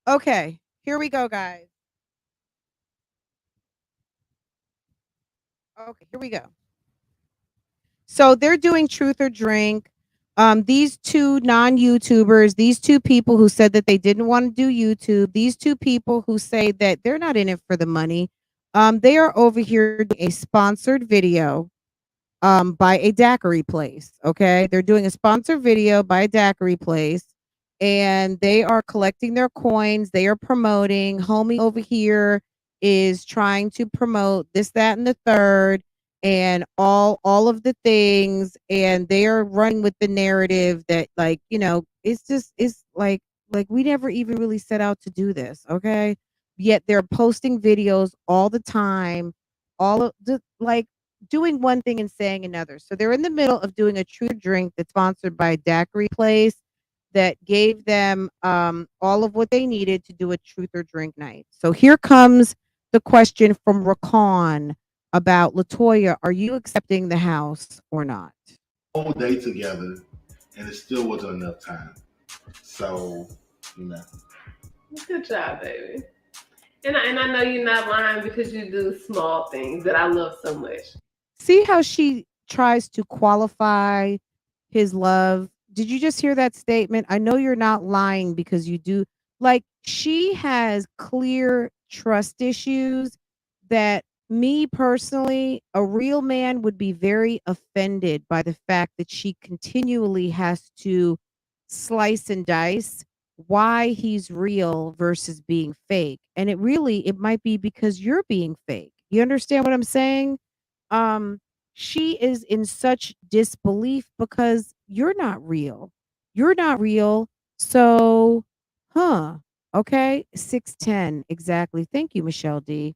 Okay, here we go, guys. Okay, here we go. So they're doing Truth or Drink. These two non-YouTubers, these two people who said that they didn't want to do YouTube, these two people who say that they're not in it for the money, they are over here doing a sponsored video by a daiquiri place. Okay, they're doing a sponsored video by a daiquiri place, and they are collecting their coins. They are promoting. Homie over here is trying to promote this, that, and the third, and all of the things, and they are running with the narrative that, like, it's like we never even really set out to do this. Okay, yet they're posting videos all the time, all of the, like, doing one thing and saying another. So they're in the middle of doing a True Drink that's sponsored by a daiquiri place that gave them all of what they needed to do a Truth or Drink night. So here comes the question from Rakan about LaToya. Are you accepting the house or not? Whole day together, and it still wasn't enough time. So, Good job, baby. And I know you're not lying, because you do small things that I love so much. See how she tries to qualify his love? Did you just hear that statement? I know you're not lying because you do Like, she has clear trust issues that, me personally, a real man would be very offended by the fact that she continually has to slice and dice why he's real versus being fake. And it might be because you're being fake. You understand what I'm saying? Um, she is in such disbelief because you're not real. You're not real. So, huh. Okay. 610. Exactly. Thank you, Michelle D.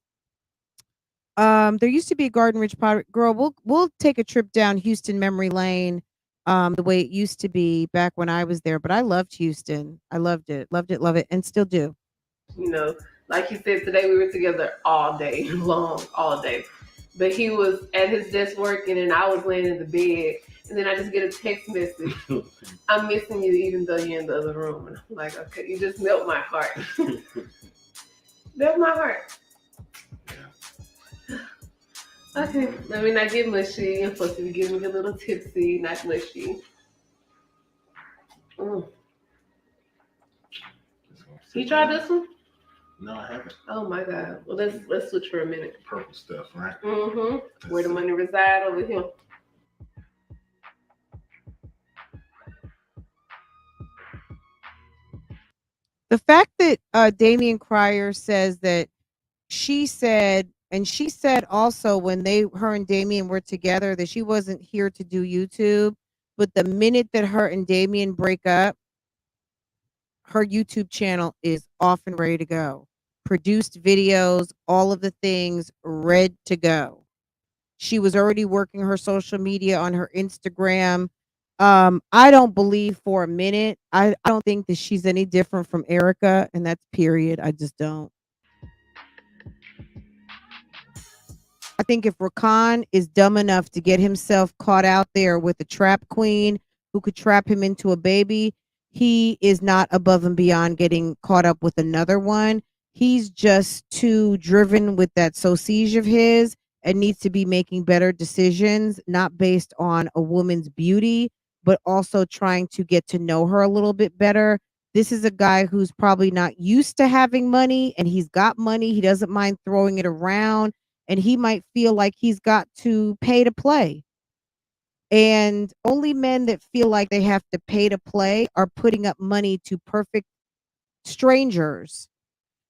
There used to be a Garden Ridge Pirate girl. We'll take a trip down Houston memory lane, the way it used to be back when I was there. But I loved Houston. I loved it, love it, and still do. You know, like you said, today we were together all day long, all day. But he was at his desk working and I was laying in the bed. And then I just get a text message. I'm missing you even though you're in the other room. And I'm like, okay, you just melt my heart. Melt my heart. Okay, let me not get mushy. I'm supposed to be getting a little tipsy, not mushy. You tried this one? No, I haven't. Oh my God. Well, let's switch for a minute. Purple stuff, right? Mm-hmm. Where the money reside over here. The fact that Damian Cryer says that she said, and she said also when her and Damien were together, that she wasn't here to do YouTube, but the minute that her and Damien break up, her YouTube channel is off and ready to go. Produced videos, all of the things ready to go. She was already working her social media on her Instagram. I don't believe for a minute. I don't think that she's any different from Erica, and that's period. I just don't. I think if Rakan is dumb enough to get himself caught out there with a trap queen who could trap him into a baby, he is not above and beyond getting caught up with another one. He's just too driven with that sausage of his and needs to be making better decisions, not based on a woman's beauty, but also trying to get to know her a little bit better. This is a guy who's probably not used to having money, and he's got money. He doesn't mind throwing it around, and he might feel like he's got to pay to play. And only men that feel like they have to pay to play are putting up money to perfect strangers.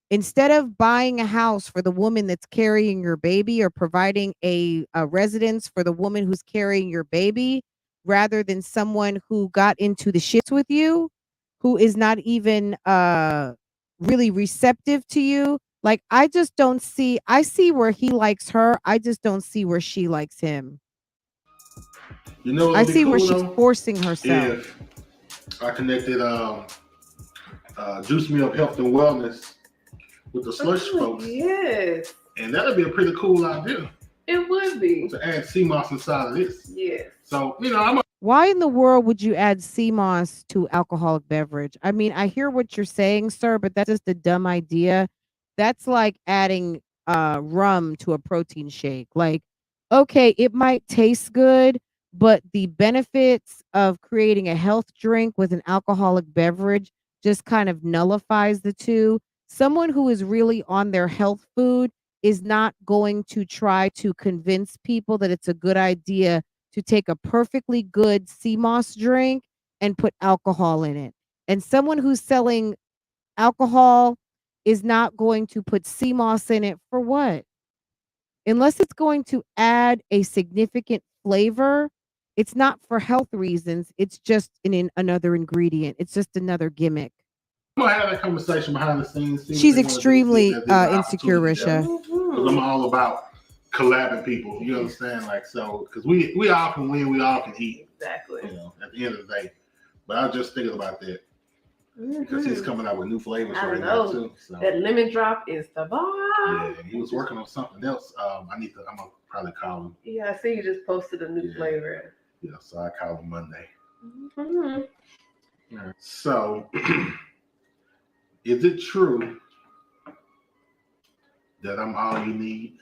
Instead of buying a house for the woman that's carrying your baby, or providing a residence for the woman who's carrying your baby, rather than someone who got into the shits with you, who is not even really receptive to you. Like, I just don't see, I see where he likes her. I just don't see where she likes him. You know, I see where she's forcing herself. If I connected Juice Me Up Health and Wellness with the slush folks. Yes. And that'd be a pretty cool idea. It would be. To add sea moss inside of this. Yes. So, you know, why in the world would you add sea moss to alcoholic beverage? I mean, I hear what you're saying, sir, but that's just a dumb idea. That's like adding rum to a protein shake. Like, okay, it might taste good, but the benefits of creating a health drink with an alcoholic beverage just kind of nullifies the two. Someone who is really on their health food is not going to try to convince people that it's a good idea to take a perfectly good sea moss drink and put alcohol in it. And someone who's selling alcohol is not going to put sea moss in it for what? Unless it's going to add a significant flavor, it's not for health reasons. It's just another ingredient. It's just another gimmick. I'm gonna have that conversation behind the scenes. She's extremely insecure, Risha. Because I'm all about collabing people. You understand? Like, so, because we all can win, we all can eat. Exactly. You know, at the end of the day. But I was just thinking about that. Because he's coming out with new flavors now too. So. That lemon drop is the bomb. Yeah, he was working on something else. I'm gonna probably call him. Yeah, I see you just posted a new flavor. Yeah, so I call him Monday. Mm-hmm. Right. So, is it true that I'm all you need?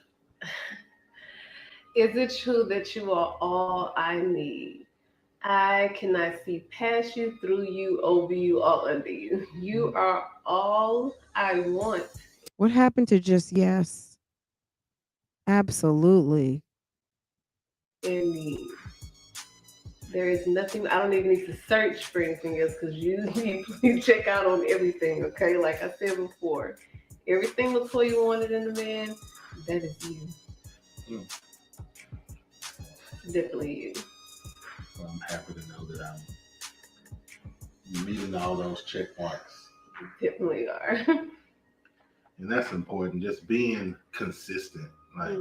Is it true that you are all I need? I cannot see past you, through you, over you, or under you. You are all I want. What happened to just yes? Absolutely. And need. There is nothing, I don't even need to search for anything else because you check out on everything, okay? Like I said before, everything Latoya wanted in a man, that is you. Definitely you. Well, I'm happy to know that I'm meeting all those check marks. Definitely are. And that's important, just being consistent. Like,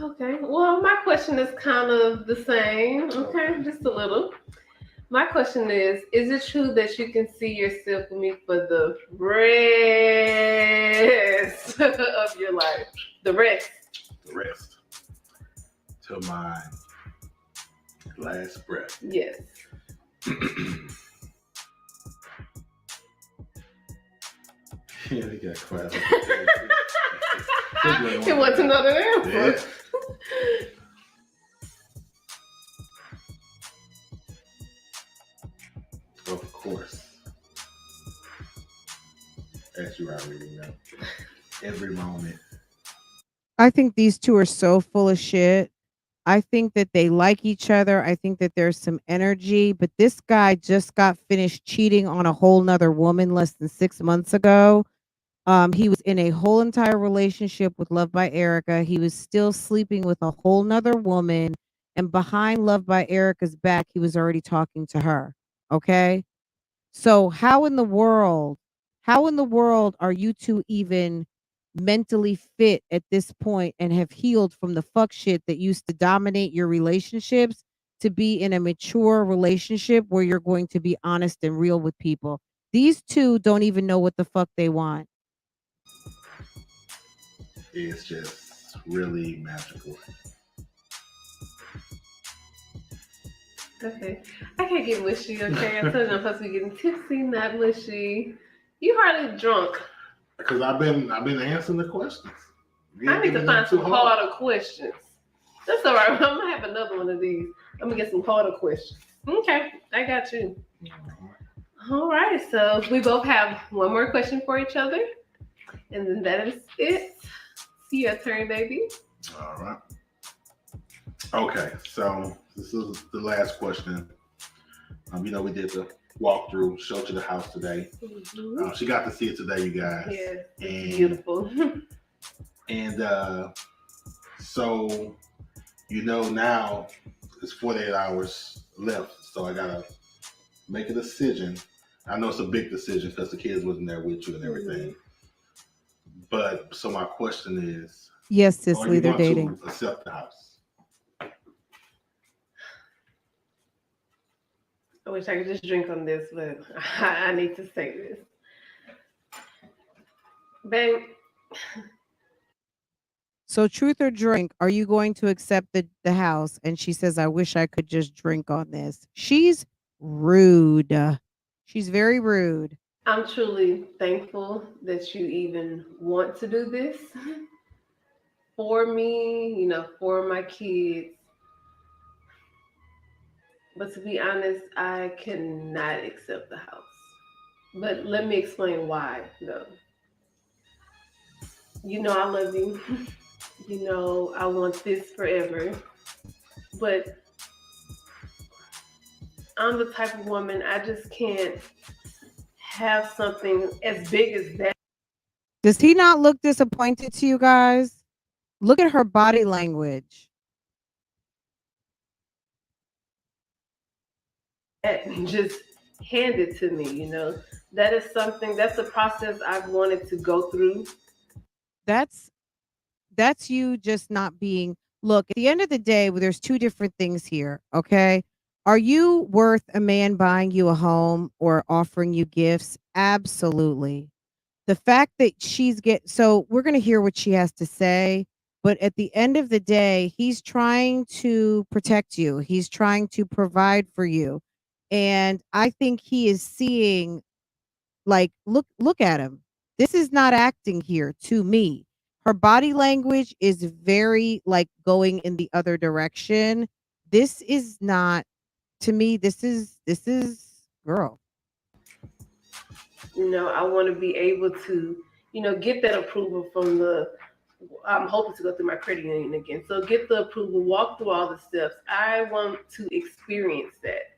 Okay, well, my question is kind of the same. Okay, just a little. My question is it true that you can see yourself with me for the rest of your life? The rest. The rest. Till my last breath. Yes. Yeah, they got quiet. He wants to know the answer. Yeah. Of course. As you already know. Every moment. I think these two are so full of shit. I think that they like each other. I think that there's some energy, but this guy just got finished cheating on a whole nother woman less than 6 months ago. He was in a whole entire relationship with Love by Erica. He was still sleeping with a whole nother woman. And behind Love by Erica's back, he was already talking to her. Okay. So how in the world are you two even mentally fit at this point and have healed from the fuck shit that used to dominate your relationships to be in a mature relationship where you're going to be honest and real with people? These two don't even know what the fuck they want. It's just really magical. Okay. I can't get mushy, okay? I told you I'm supposed to be getting tipsy, not mushy. You hardly drunk. Because I've been answering the questions. I need to find some harder questions. That's all right. I'm gonna have another one of these. I'm gonna get some harder questions. Okay, I got you. All right, so we both have one more question for each other, and then that is it. See your turn, baby. All right. Okay, so this is the last question. We did the walkthrough, show to the house today. Mm-hmm. She got to see it today, you guys. Yeah, and, beautiful. And so, now it's 48 hours left, so I gotta make a decision. I know it's a big decision because the kids wasn't there with you and everything. Mm-hmm. But so my question is, yes, Cicely, they're dating. To accept the house? I wish I could just drink on this, but I need to say this. Babe. So truth or drink, are you going to accept the house? And she says, I wish I could just drink on this. She's rude. She's very rude. I'm truly thankful that you even want to do this for me, for my kids. But to be honest, I cannot accept the house. But let me explain why, though. I love you. I want this forever. But I'm the type of woman, I just can't have something as big as that. Does he not look disappointed to you guys? Look at her body language. And just hand it to me, That is that's a process I've wanted to go through. That's you just not being, look, at the end of the day, there's two different things here, okay? Are you worth a man buying you a home or offering you gifts? Absolutely. The fact that so we're going to hear what she has to say, but at the end of the day, he's trying to protect you. He's trying to provide for you. And I think he is seeing, like, look at him. This is not acting here to me. Her body language is very like going in the other direction. This is not, to me, this is girl. You know, I want to be able to, you know, get that approval from the. I'm hoping to go through my credit union again. So get the approval, walk through all the steps. I want to experience that.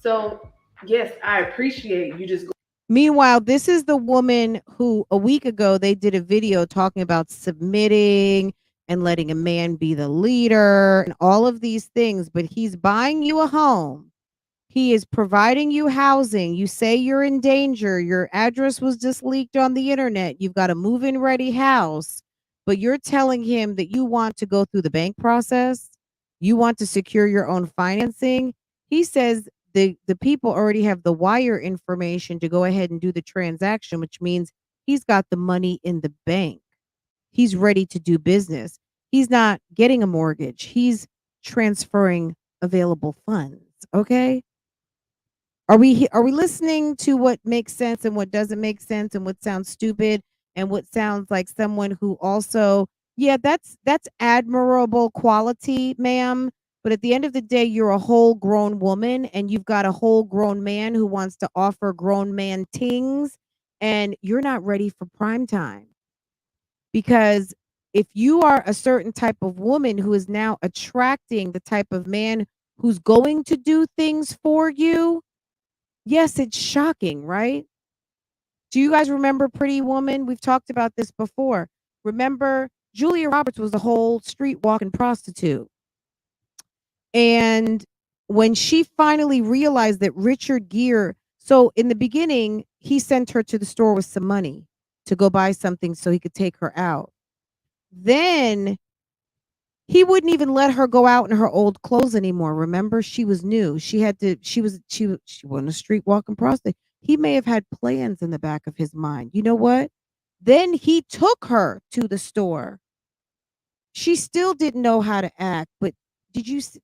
So yes, I appreciate you just. Meanwhile, this is the woman who a week ago they did a video talking about submitting and letting a man be the leader and all of these things, but he's buying you a home. He is providing you housing. You say you're in danger. Your address was just leaked on the internet. You've got a move-in ready house, but you're telling him that you want to go through the bank process. You want to secure your own financing. He says the people already have the wire information to go ahead and do the transaction, which means he's got the money in the bank. He's ready to do business. He's not getting a mortgage. He's transferring available funds. Okay? Are we listening to what makes sense and what doesn't make sense and what sounds stupid and what sounds like someone who also, yeah, that's admirable quality, ma'am, but at the end of the day you're a whole grown woman and you've got a whole grown man who wants to offer grown man things and you're not ready for prime time. Because if you are a certain type of woman who is now attracting the type of man who's going to do things for you, yes, it's shocking, right? Do you guys remember Pretty Woman? We've talked about this before. Remember, Julia Roberts was a whole street walking prostitute. And when she finally realized that Richard Gere, so in the beginning, he sent her to the store with some money to go buy something so he could take her out. Then he wouldn't even let her go out in her old clothes anymore. Remember, she was new. She wasn't a street walking prostitute. He may have had plans in the back of his mind. You know what? Then he took her to the store. She still didn't know how to act, but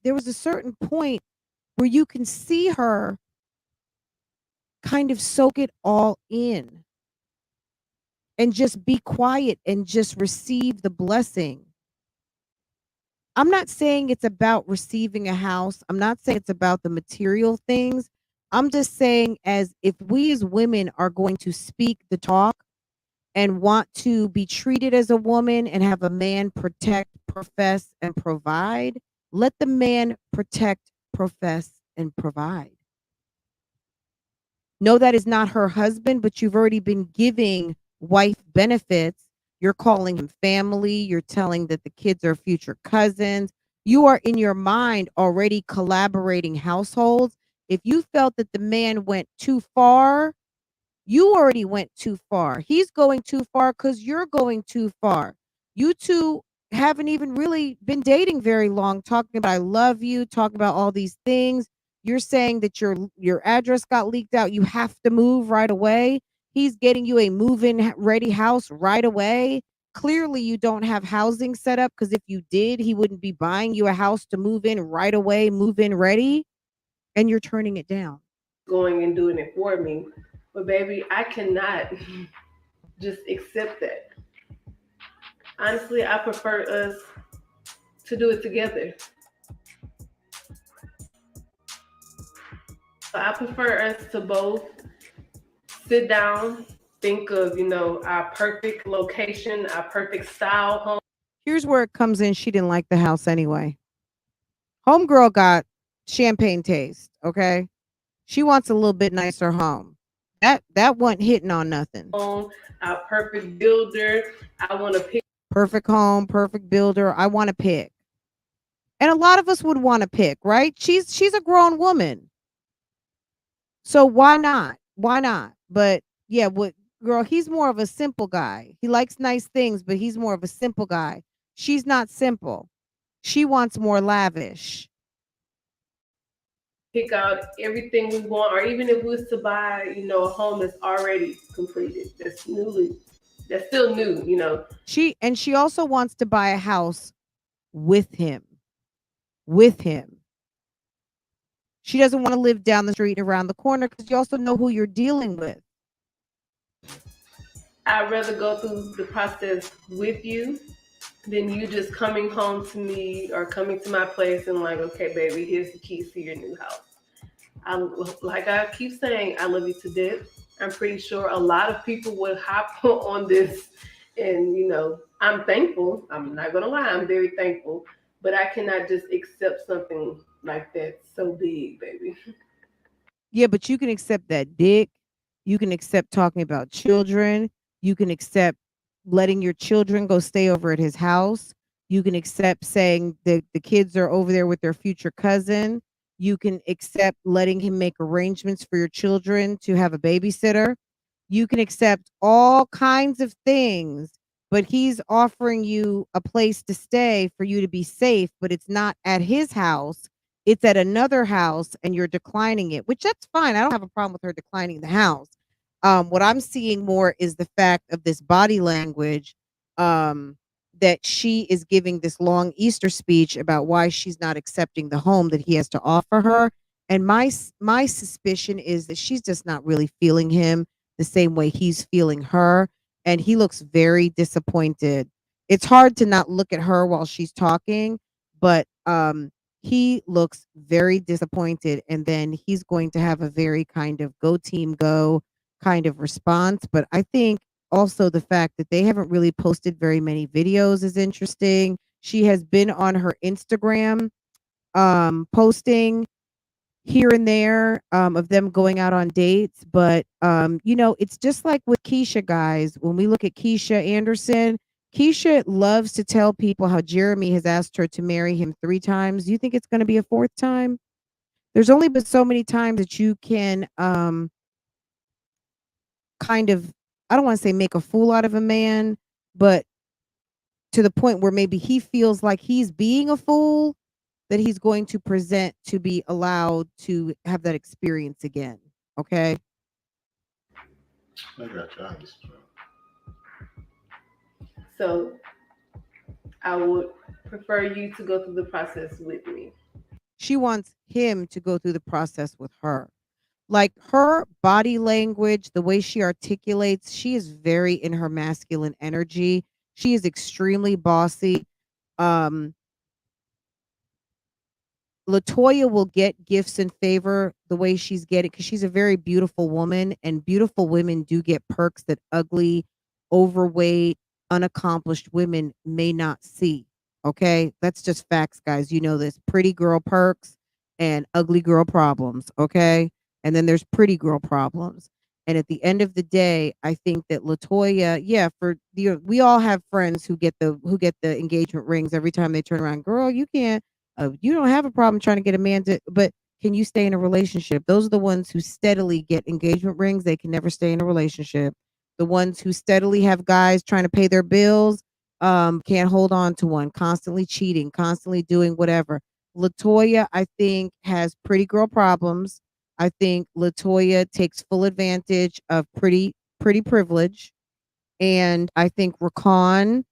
there was a certain point where you can see her kind of soak it all in and just be quiet and just receive the blessing. I'm not saying it's about receiving a house. I'm not saying it's about the material things. I'm just saying as if we as women are going to speak the talk and want to be treated as a woman and have a man protect, profess, and provide, let the man protect, profess, and provide. No, that is not her husband, but you've already been giving wife benefits. You're calling him family. You're telling that the kids are future cousins. You are in your mind already collaborating households. If you felt that the man went too far, you already went too far. He's going too far because you're going too far. You two haven't even really been dating very long, talking about I love you, talking about all these things. You're saying that your address got leaked out. You have to move right away. He's getting you a move-in ready house right away. Clearly, you don't have housing set up because if you did, he wouldn't be buying you a house to move in right away, move in ready, and you're turning it down. Going and doing it for me. But baby, I cannot just accept that. Honestly, I prefer us to do it together. I prefer us to both sit down, think of, you know, our perfect location, our perfect style home. Here's where it comes in. She didn't like the house anyway. Homegirl got champagne taste, okay? She wants a little bit nicer home. That wasn't hitting on nothing. Our perfect builder. I want to pick. Perfect home, perfect builder. I want to pick. And a lot of us would want to pick, right? She's a grown woman. So why not? Why not? But yeah, girl, he's more of a simple guy. He likes nice things, but he's more of a simple guy. She's not simple. She wants more lavish. Pick out everything we want, or even if we was to buy, you know, a home that's already completed, that's still new, you know. She also wants to buy a house with him. With him. She doesn't want to live down the street around the corner because you also know who you're dealing with. I'd rather go through the process with you than you just coming home to me or coming to my place and like, okay, baby, here's the keys to your new house. Like I keep saying, I love you to death. I'm pretty sure a lot of people would hop on this, and I'm thankful. I'm not gonna lie, I'm very thankful, but I cannot just accept something like that so big, baby. Yeah, but you can accept that dick. You can accept talking about children. You can accept letting your children go stay over at his house. You can accept saying that the kids are over there with their future cousin. You can accept letting him make arrangements for your children to have a babysitter. You can accept all kinds of things, but he's offering you a place to stay for you to be safe, but it's not at his house, it's at another house, and you're declining it, which that's fine. I don't have a problem with her declining the house. What I'm seeing more is the fact of this body language, um, that she is giving this long Easter speech about why she's not accepting the home that he has to offer her. And my suspicion is that she's just not really feeling him the same way he's feeling her, and he looks very disappointed. It's hard to not look at her while she's talking, but he looks very disappointed, and then he's going to have a very kind of go team go kind of response. But I think also the fact that they haven't really posted very many videos is interesting. She has been on her Instagram posting here and there of them going out on dates, but it's just like with Keisha, guys. When we look at Keisha Anderson, Keisha loves to tell people how Jeremy has asked her to marry him 3 times. Do you think it's going to be a 4th time? There's only but so many times that you can kind of, I don't want to say make a fool out of a man, but to the point where maybe he feels like he's being a fool, that he's going to present to be allowed to have that experience again. Okay. I got you. I understand. So I would prefer you to go through the process with me. She wants him to go through the process with her. Like her body language, the way she articulates, she is very in her masculine energy. She is extremely bossy. Um, Latoya will get gifts and favor the way she's getting, because she's a very beautiful woman, and beautiful women do get perks that ugly, overweight, unaccomplished women may not see. Okay, that's just facts, guys. You know this. Pretty girl perks and ugly girl problems. Okay, and then there's pretty girl problems. And at the end of the day, I think that Latoya, yeah, for the we all have friends who get the engagement rings every time they turn around. Girl, you don't have a problem trying to get a man to, but can you stay in a relationship? Those are the ones who steadily get engagement rings. They can never stay in a relationship. The ones who steadily have guys trying to pay their bills, can't hold on to one, constantly cheating, constantly doing whatever. Latoya, I think, has pretty girl problems. I think Latoya takes full advantage of pretty privilege. And I think Rakan,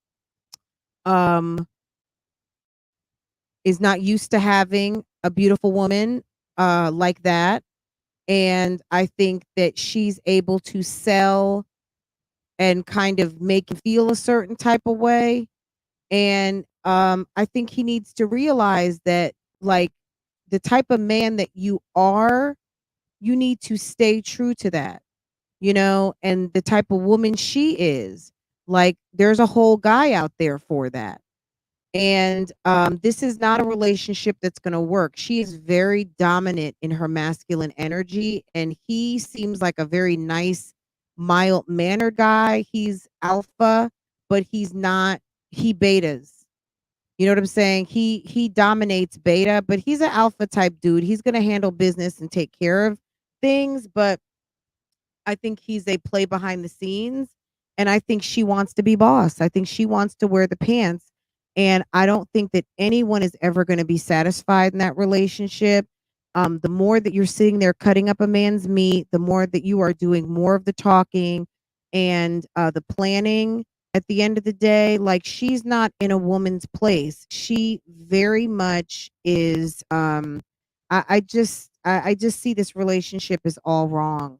um, is not used to having a beautiful woman like that. And I think that she's able to sell and kind of make him feel a certain type of way. And I think he needs to realize that, like, the type of man that you are, you need to stay true to that, and the type of woman she is. Like, there's a whole guy out there for that. And this is not a relationship that's going to work. She is very dominant in her masculine energy, and he seems like a very nice, mild mannered guy. He's alpha, but he's not. He betas. You know what I'm saying? He dominates beta, but he's an alpha type dude. He's going to handle business and take care of things, but I think he's a play behind the scenes, and I think she wants to be boss. I think she wants to wear the pants, and I don't think that anyone is ever going to be satisfied in that relationship. The more that you're sitting there cutting up a man's meat, the more that you are doing more of the talking and the planning. At the end of the day, like, she's not in a woman's place. She very much is. I just see this relationship is all wrong,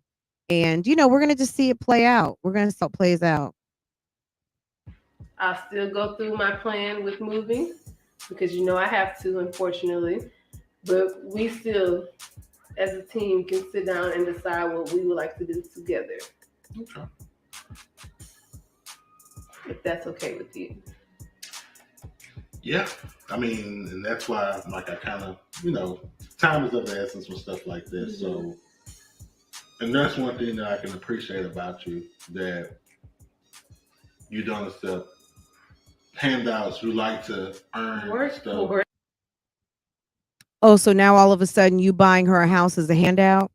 and we're gonna just see it play out. We're gonna see how it plays out. I'll still go through my plan with moving because I have to, unfortunately. But we still, as a team can sit down and decide what we would like to do together. Okay. If that's okay with you. Yeah. I mean, and that's why, like, I kind of, you know, time is of the essence with stuff like this. So, and that's one thing that I can appreciate about you, that you don't accept handouts. You like to earn Work stuff. for it. Oh, so now all of a sudden you buying her a house as a handout?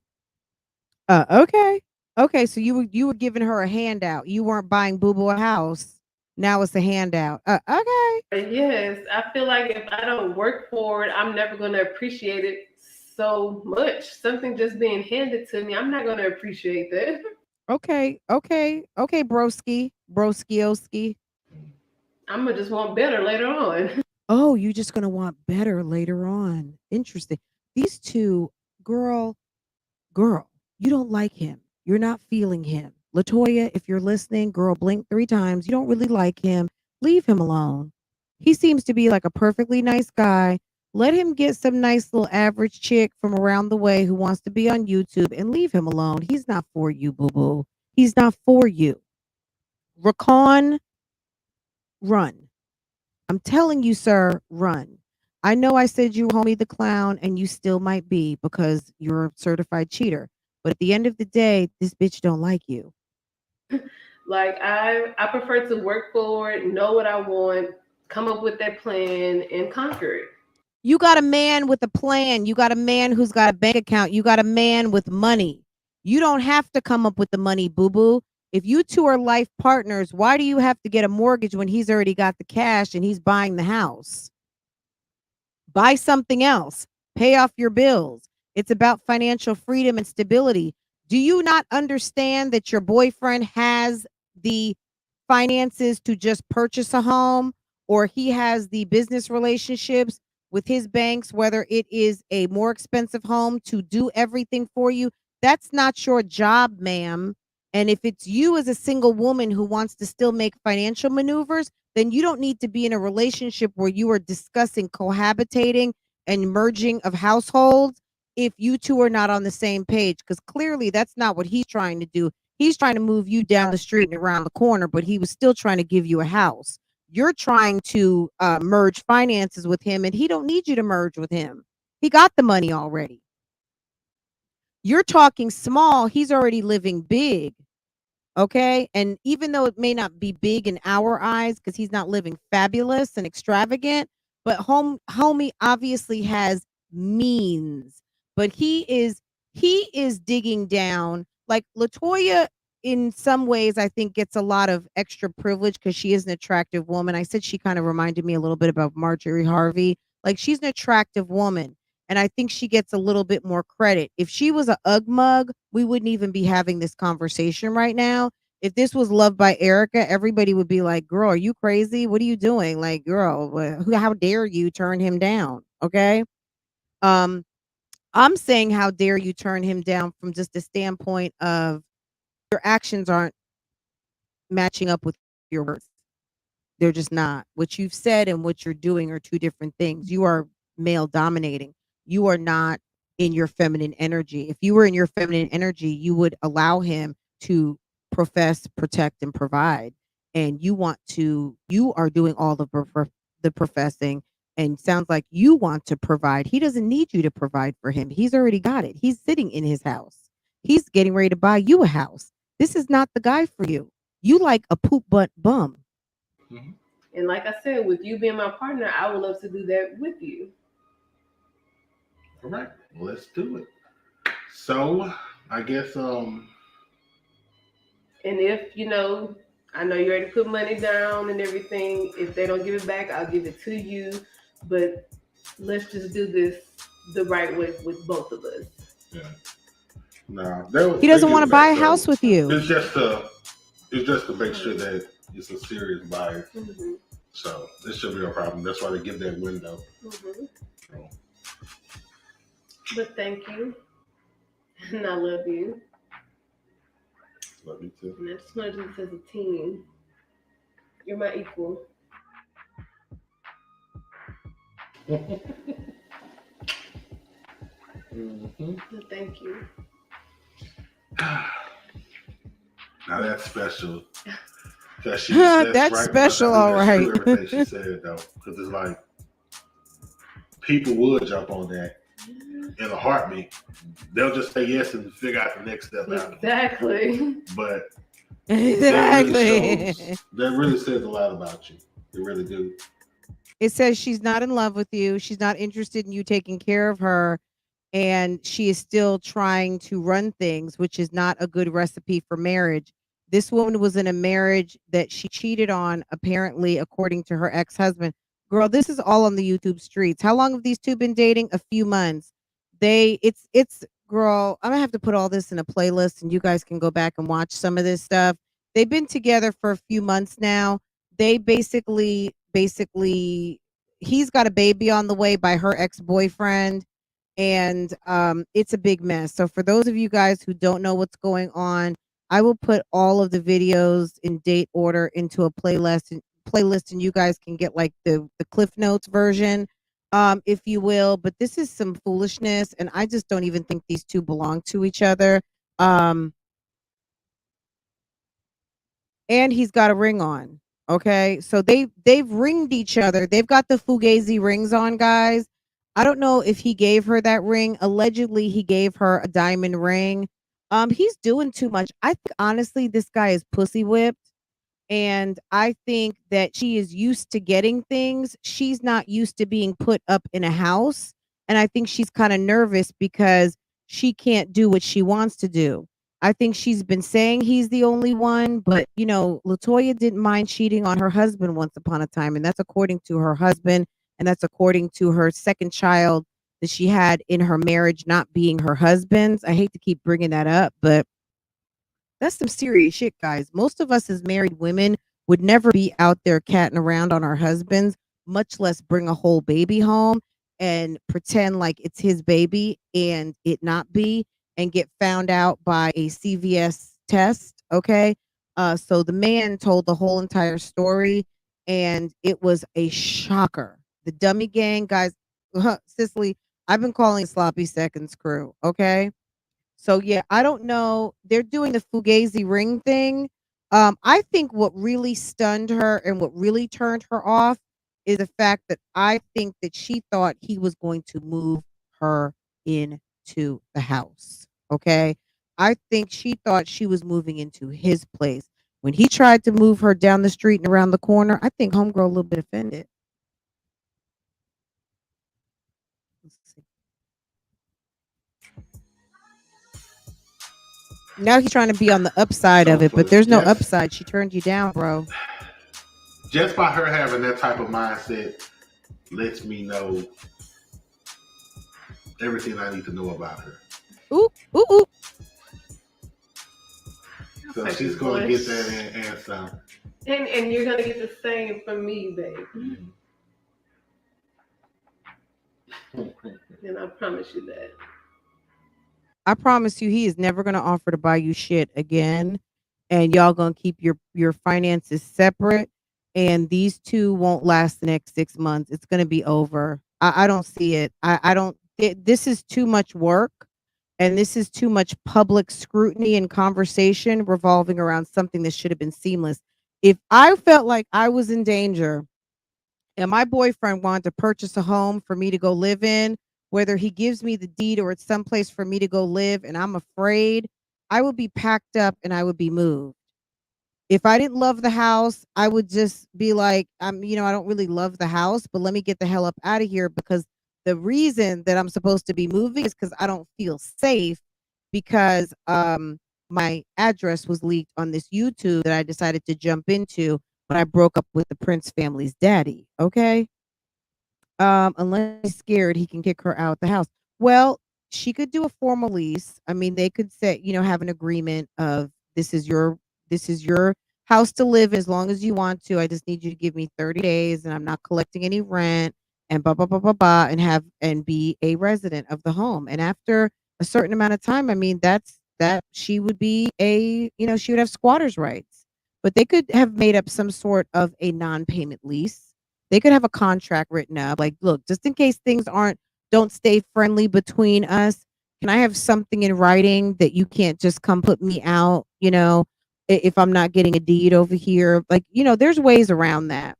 Okay. Okay, so you were giving her a handout. You weren't buying Boo Boo a house. Now it's a handout. Okay. Yes, I feel like if I don't work for it, I'm never going to appreciate it so much. Something just being handed to me, I'm not going to appreciate that. Okay. Okay. Okay, broski. Broski-oski. I'm going to just want better later on. Oh, you just gonna want better later on. Interesting. These two, girl, girl, you don't like him. You're not feeling him. Latoya, if you're listening, girl, blink 3 times. You don't really like him. Leave him alone. He seems to be like a perfectly nice guy. Let him get some nice little average chick from around the way who wants to be on YouTube and leave him alone. He's not for you, boo boo. He's not for you. Rakan, run. I'm telling you, sir, run. I know I said you were homie the clown, and you still might be because you're a certified cheater. But at the end of the day, this bitch don't like you. Like I prefer to work for it, know what I want, come up with that plan, and conquer it. You got a man with a plan. You got a man who's got a bank account. You got a man with money. You don't have to come up with the money, boo boo. If you two are life partners, why do you have to get a mortgage when he's already got the cash and he's buying the house? Buy something else. Pay off your bills. It's about financial freedom and stability. Do you not understand that your boyfriend has the finances to just purchase a home, or he has the business relationships with his banks, whether it is a more expensive home to do everything for you? That's not your job, ma'am. And if it's you as a single woman who wants to still make financial maneuvers, then you don't need to be in a relationship where you are discussing cohabitating and merging of households if you two are not on the same page, because clearly that's not what he's trying to do. He's trying to move you down the street and around the corner, but he was still trying to give you a house. You're trying to merge finances with him, and he don't need you to merge with him. He got the money already. You're talking small. He's already living big. Okay. And even though it may not be big in our eyes because he's not living fabulous and extravagant, but homie obviously has means. But he is digging down. Like Latoya, in some ways, I think gets a lot of extra privilege because she is an attractive woman. I said she kind of reminded me a little bit about Marjorie Harvey. Like she's an attractive woman. And I think she gets a little bit more credit. If she was a Ugg mug, we wouldn't even be having this conversation right now. If this was Loved by Erica, everybody would be like, girl, are you crazy? What are you doing? Like, girl, how dare you turn him down? Okay. Um, I'm saying how dare you turn him down from just the standpoint of your actions aren't matching up with your words. They're just not. What you've said and what you're doing are two different things. You are male dominating. You are not in your feminine energy. If you were in your feminine energy, you would allow him to profess, protect, and provide. And you are doing all the professing, and sounds like you want to provide. He doesn't need you to provide for him. He's already got it. He's sitting in his house. He's getting ready to buy you a house. This is not the guy for you. You like a poop butt bum. Mm-hmm. And like I said, with you being my partner, I would love to do that with you. All right, well, let's do it. So, I guess And if I know you already put money down and everything. If they don't give it back, I'll give it to you. But let's just do this the right way with both of us. Yeah. No, He doesn't want to buy a house with you. It's just to make sure that it's a serious buyer. Mm-hmm. So this should be a problem. That's why they give that window. Mm-hmm. So. But thank you, and I love you. Love you too. And I just want to do this as a team. You're my equal. Thank you. Now that's special. That's that's right. special, I all that's right. true, everything she said though, because it's like people would jump on that in a heartbeat. They'll just say yes and figure out the next step out. Exactly. But Exactly. that really says a lot about you. They really do. It says she's not in love with you. She's not interested in you taking care of her. And she is still trying to run things, which is not a good recipe for marriage. This woman was in a marriage that she cheated on, apparently, according to her ex-husband. Girl, this is all on the YouTube streets. How long have these two been dating? A few months. It's girl, I'm gonna have to put all this in a playlist and you guys can go back and watch some of this stuff. They've been together for a few months now. They basically he's got a baby on the way by her ex-boyfriend, and it's a big mess. So for those of you guys who don't know what's going on, I will put all of the videos in date order into a playlist, and you guys can get like the Cliff Notes version, if you will. But this is some foolishness, and I just don't even think these two belong to each other. Um, and he's got a ring on. Okay, so they've ringed each other. They've got the fugazi rings on, guys. I don't know if he gave her that ring. Allegedly, he gave her a diamond ring. He's doing too much. I think honestly, this guy is pussy whipped. And I think that she is used to getting things. She's not used to being put up in a house. And I think she's kind of nervous because she can't do what she wants to do. I think she's been saying he's the only one, but Latoya didn't mind cheating on her husband once upon a time. And that's according to her husband. And that's according to her second child that she had in her marriage not being her husband's. I hate to keep bringing that up, but that's some serious shit, guys. Most of us as married women would never be out there catting around on our husbands, much less bring a whole baby home and pretend like it's his baby and it not be, and get found out by a CVS test. Okay. So the man told the whole entire story and it was a shocker. The dummy gang, guys, Cicely, I've been calling sloppy seconds crew. Okay. So yeah, I don't know. They're doing the Fugazi ring thing. I think what really stunned her and what really turned her off is the fact that I think that she thought he was going to move her into the house. Okay. I think she thought she was moving into his place. When he tried to move her down the street and around the corner, I think homegirl a little bit offended. Let's see. Now he's trying to be on the upside of it, but there's no upside. She turned you down, bro. Just by her having that type of mindset lets me know everything I need to know about her. Ooh, ooh, ooh. So she's going to get that and some. And you're going to get the same from me, babe. And I promise you that. I promise you, he is never going to offer to buy you shit again. And y'all going to keep your finances separate. And these two won't last the next 6 months. It's going to be over. I don't see it. I don't. This is too much work. And this is too much public scrutiny and conversation revolving around something that should have been seamless. If I felt like I was in danger and my boyfriend wanted to purchase a home for me to go live in, whether he gives me the deed or it's someplace for me to go live and I'm afraid, I would be packed up and I would be moved. If I didn't love the house, I would just be like, I don't really love the house, but let me get the hell up out of here, because the reason that I'm supposed to be moving is because I don't feel safe, because my address was leaked on this YouTube that I decided to jump into when I broke up with the Prince family's daddy. Okay. Unless he's scared he can kick her out the house. Well, she could do a formal lease. I mean, they could say, have an agreement of this is your house to live as long as you want to. I just need you to give me 30 days and I'm not collecting any rent and blah blah blah blah blah, and be a resident of the home. And after a certain amount of time, I mean, that she would be she would have squatters rights. But they could have made up some sort of a non-payment lease. They could have a contract written up like, look, just in case things aren't don't stay friendly between us? Can I have something in writing that you can't just come put me out, you know, if I'm not getting a deed over here? Like, you know, there's ways around that.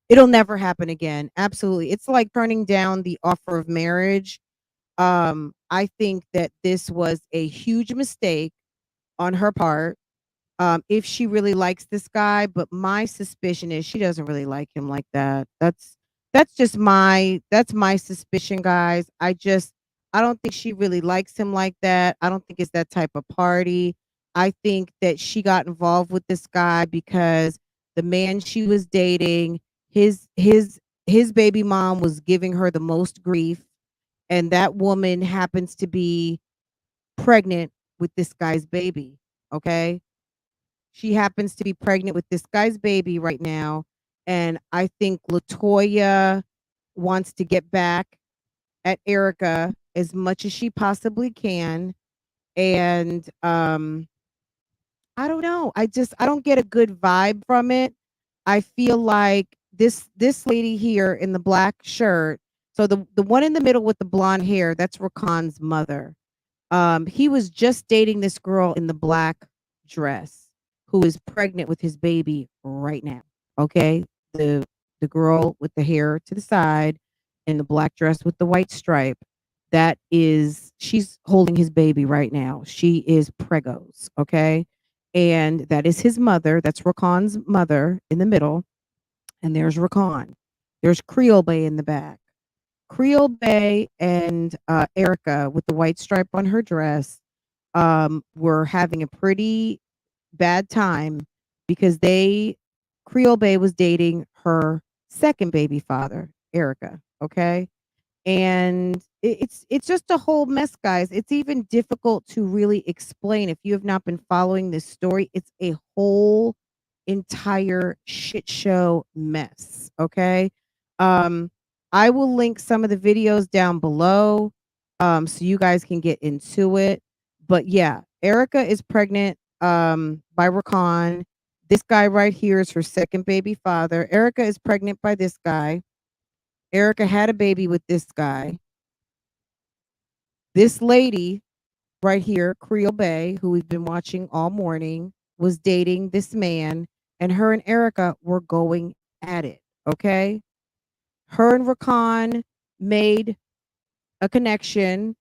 It'll never happen again. Absolutely. It's like turning down the offer of marriage. I think that this was a huge mistake on her part, if she really likes this guy, but my suspicion is she doesn't really like him like that. That's just that's my suspicion, guys. I don't think she really likes him like that. I don't think it's that type of party. I think that she got involved with this guy because the man she was dating, his baby mom was giving her the most grief, and that woman happens to be pregnant with this guy's baby. Okay, she happens to be pregnant with this guy's baby right now. And I think Latoya wants to get back at Erica as much as she possibly can. And I don't know. I don't get a good vibe from it. I feel like this lady here in the black shirt. So the one in the middle with the blonde hair, that's Rakan's mother. He was just dating this girl in the black dress who is pregnant with his baby right now. Okay. The the girl with the hair to the side in the black dress with the white stripe. That is, she's holding his baby right now. She is pregos. Okay. And that is his mother. That's Rakan's mother in the middle. And there's Rakan. There's Creolebea in the back. Creolebea and Erica with the white stripe on her dress were having a pretty bad time because Creolebea was dating her second baby father, Erica. Okay. And it's just a whole mess, guys. It's even difficult to really explain if you have not been following this story. It's a whole entire shit show mess. Okay. Um, I will link some of the videos down below, so you guys can get into it. But yeah, Erica is pregnant by Rakan. This guy right here is her second baby father. Erica is pregnant by this guy. Erica had a baby with this guy. This lady right here, Creolebea, who we've been watching all morning, was dating this man, and her and Erica were going at it. Okay. Her and Rakan made a connection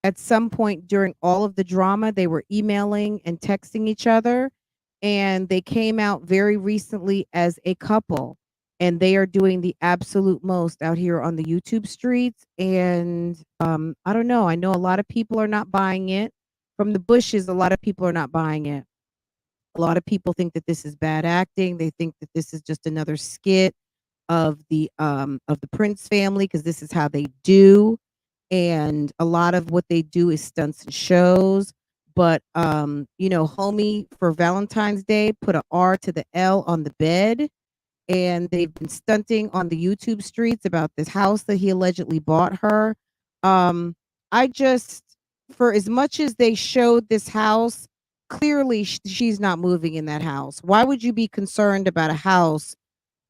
at some point during all of the drama. They were emailing and texting each other, and they came out very recently as a couple. And they are doing the absolute most out here on the YouTube streets. And I don't know. I know a lot of people are not buying it. From the bushes, a lot of people are not buying it. A lot of people think that this is bad acting. They think that this is just another skit of the Prince family, because this is how they do. And a lot of what they do is stunts and shows. But you know, homie for Valentine's Day put a R to the L on the bed, and they've been stunting on the YouTube streets about this house that he allegedly bought her. Um, I just, for as much as they showed this house, clearly she's not moving in that house. Why would you be concerned about a house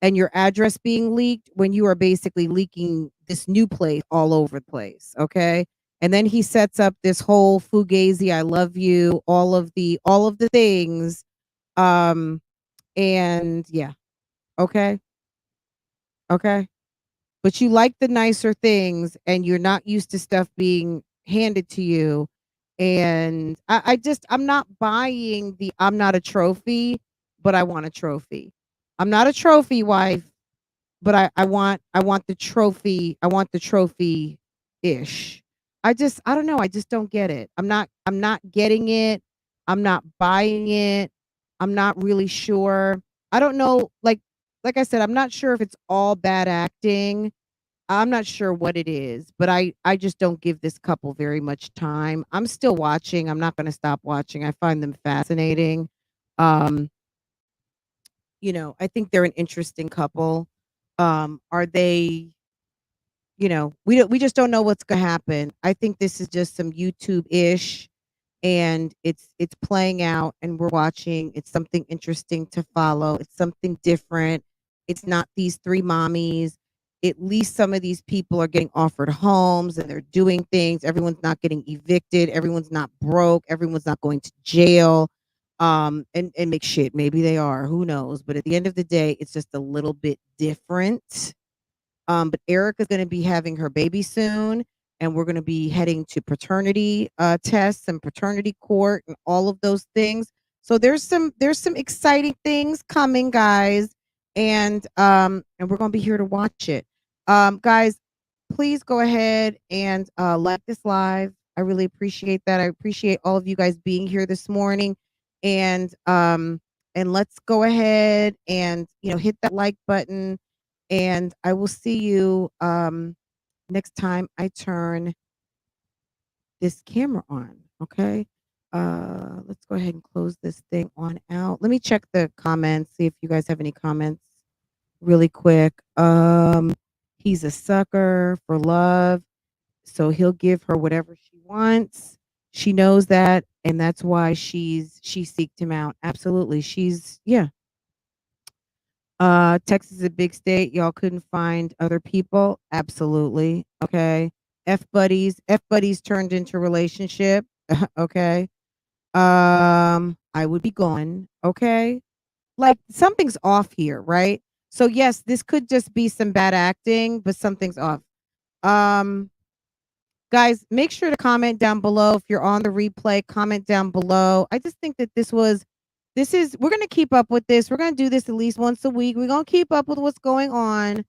and your address being leaked when you are basically leaking this new place all over the place? Okay. And then he sets up this whole fugazi, I love you, all of the things. Um, and yeah, okay. Okay. But you like the nicer things and you're not used to stuff being handed to you. And I'm not buying I'm not a trophy, but I want a trophy. I'm not a trophy wife, but I want the trophy. I want the trophy ish. I don't know. I just don't get it. I'm not getting it. I'm not buying it. I'm not really sure. I don't know. Like I said, I'm not sure if it's all bad acting. I'm not sure what it is, but I just don't give this couple very much time. I'm still watching. I'm not going to stop watching. I find them fascinating. Um, you know, I think they're an interesting couple. Are they, you know, we just don't know what's going to happen. I think this is just some YouTube-ish, and it's playing out and we're watching. It's something interesting to follow. It's something different. It's not these three mommies. at least some of these people are getting offered homes and they're doing things. Everyone's not getting evicted. Everyone's not broke. Everyone's not going to jail. And make shit. Maybe they are. Who knows? But at the end of the day, it's just a little bit different. But Erica's going to be having her baby soon, and we're going to be heading to paternity tests and paternity court and all of those things. So there's some exciting things coming, guys, and we're going to be here to watch it. Guys, please go ahead and like this live. I really appreciate that. I appreciate all of you guys being here this morning, and let's go ahead and hit that like button. And I will see you next time I turn this camera on. Okay. Let's go ahead and close this thing on out. Let me check the comments, see if you guys have any comments really quick. He's a sucker for love, so he'll give her whatever she wants. She knows that, and that's why she seeked him out. Absolutely. Texas is a big state. Y'all couldn't find other people. Absolutely. Okay. F buddies turned into relationship. Okay. I would be gone. Okay. Like something's off here, right? So yes, this could just be some bad acting, but something's off. Guys, make sure to comment down below. If you're on the replay, comment down below. I just think that we're going to keep up with this. We're going to do this at least once a week. We're going to keep up with what's going on.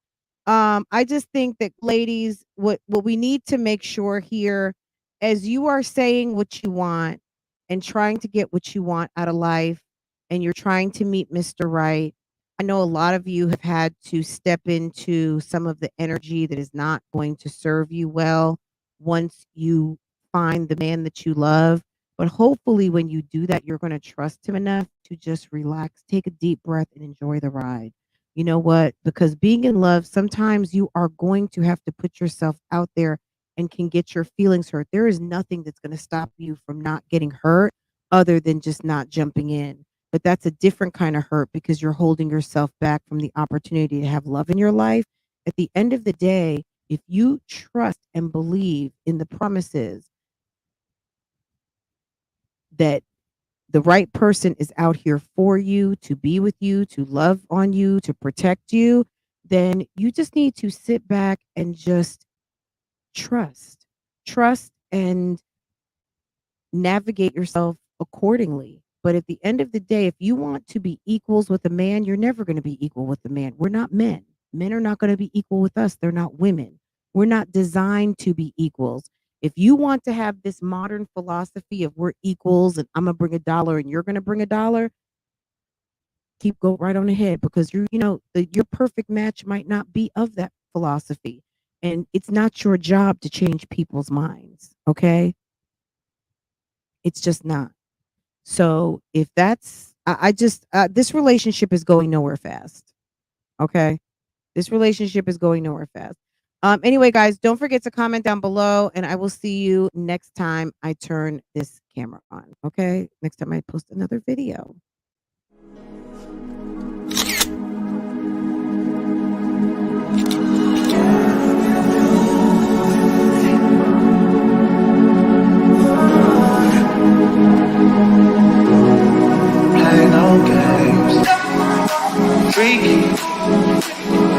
I just think that, ladies, what we need to make sure here, as you are saying what you want and trying to get what you want out of life, and you're trying to meet Mr. Right, I know a lot of you have had to step into some of the energy that is not going to serve you well once you find the man that you love. But hopefully when you do that, you're going to trust him enough to just relax, take a deep breath, and enjoy the ride. You know what? Because being in love, sometimes you are going to have to put yourself out there and can get your feelings hurt. There is nothing that's going to stop you from not getting hurt other than just not jumping in. But that's a different kind of hurt because you're holding yourself back from the opportunity to have love in your life. At the end of the day, if you trust and believe in the promises that the right person is out here for you, to be with you, to love on you, to protect you, then you just need to sit back and just trust and navigate yourself accordingly. But at the end of the day, if you want to be equals with a man, you're never going to be equal with a man. We're not men. Men are not going to be equal with us. They're not women. We're not designed to be equals. If you want to have this modern philosophy of we're equals and I'm going to bring $1 and you're going to bring $1, go right on ahead, because your perfect match might not be of that philosophy. And it's not your job to change people's minds. Okay. It's just not. So if that's, this relationship is going nowhere fast. Okay. This relationship is going nowhere fast. Anyway, guys, don't forget to comment down below, and I will see you next time I turn this camera on. Okay. Next time I post another video. Play no games. Freaky.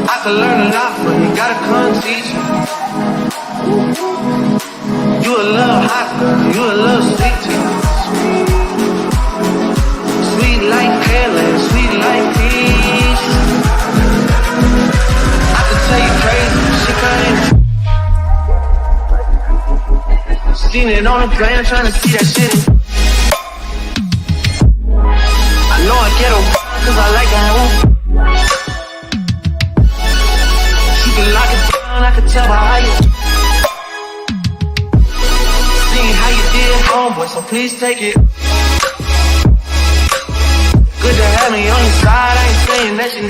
I could learn a lot from you, gotta come teach me. You a little hot girl, you a little sweet too. Sweet like Kelly, sweet like peach. I could tell you crazy, she couldn't. Seen it on the plane, trying to see that shit. I know I get her, cause I like her. Lock it down, I can tell by how you seen how you did, homeboy, so please take it. Good to have me on your side, I ain't saying that you.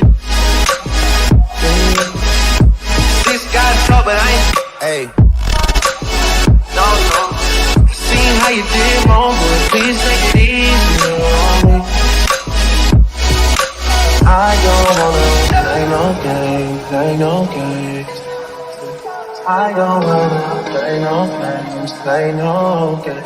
This guy's talk, but I ain't. Hey. No. Seen how you did, homeboy, please take it easy on me. I don't wanna play no games. play no games. I don't wanna play no games, play no games.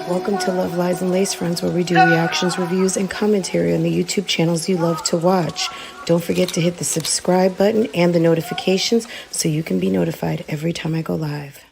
Welcome to Love, Lies, and Lacefronts, where we do reactions, reviews, and commentary on the YouTube channels you love to watch. Don't forget to hit the subscribe button and the notifications so you can be notified every time I go live.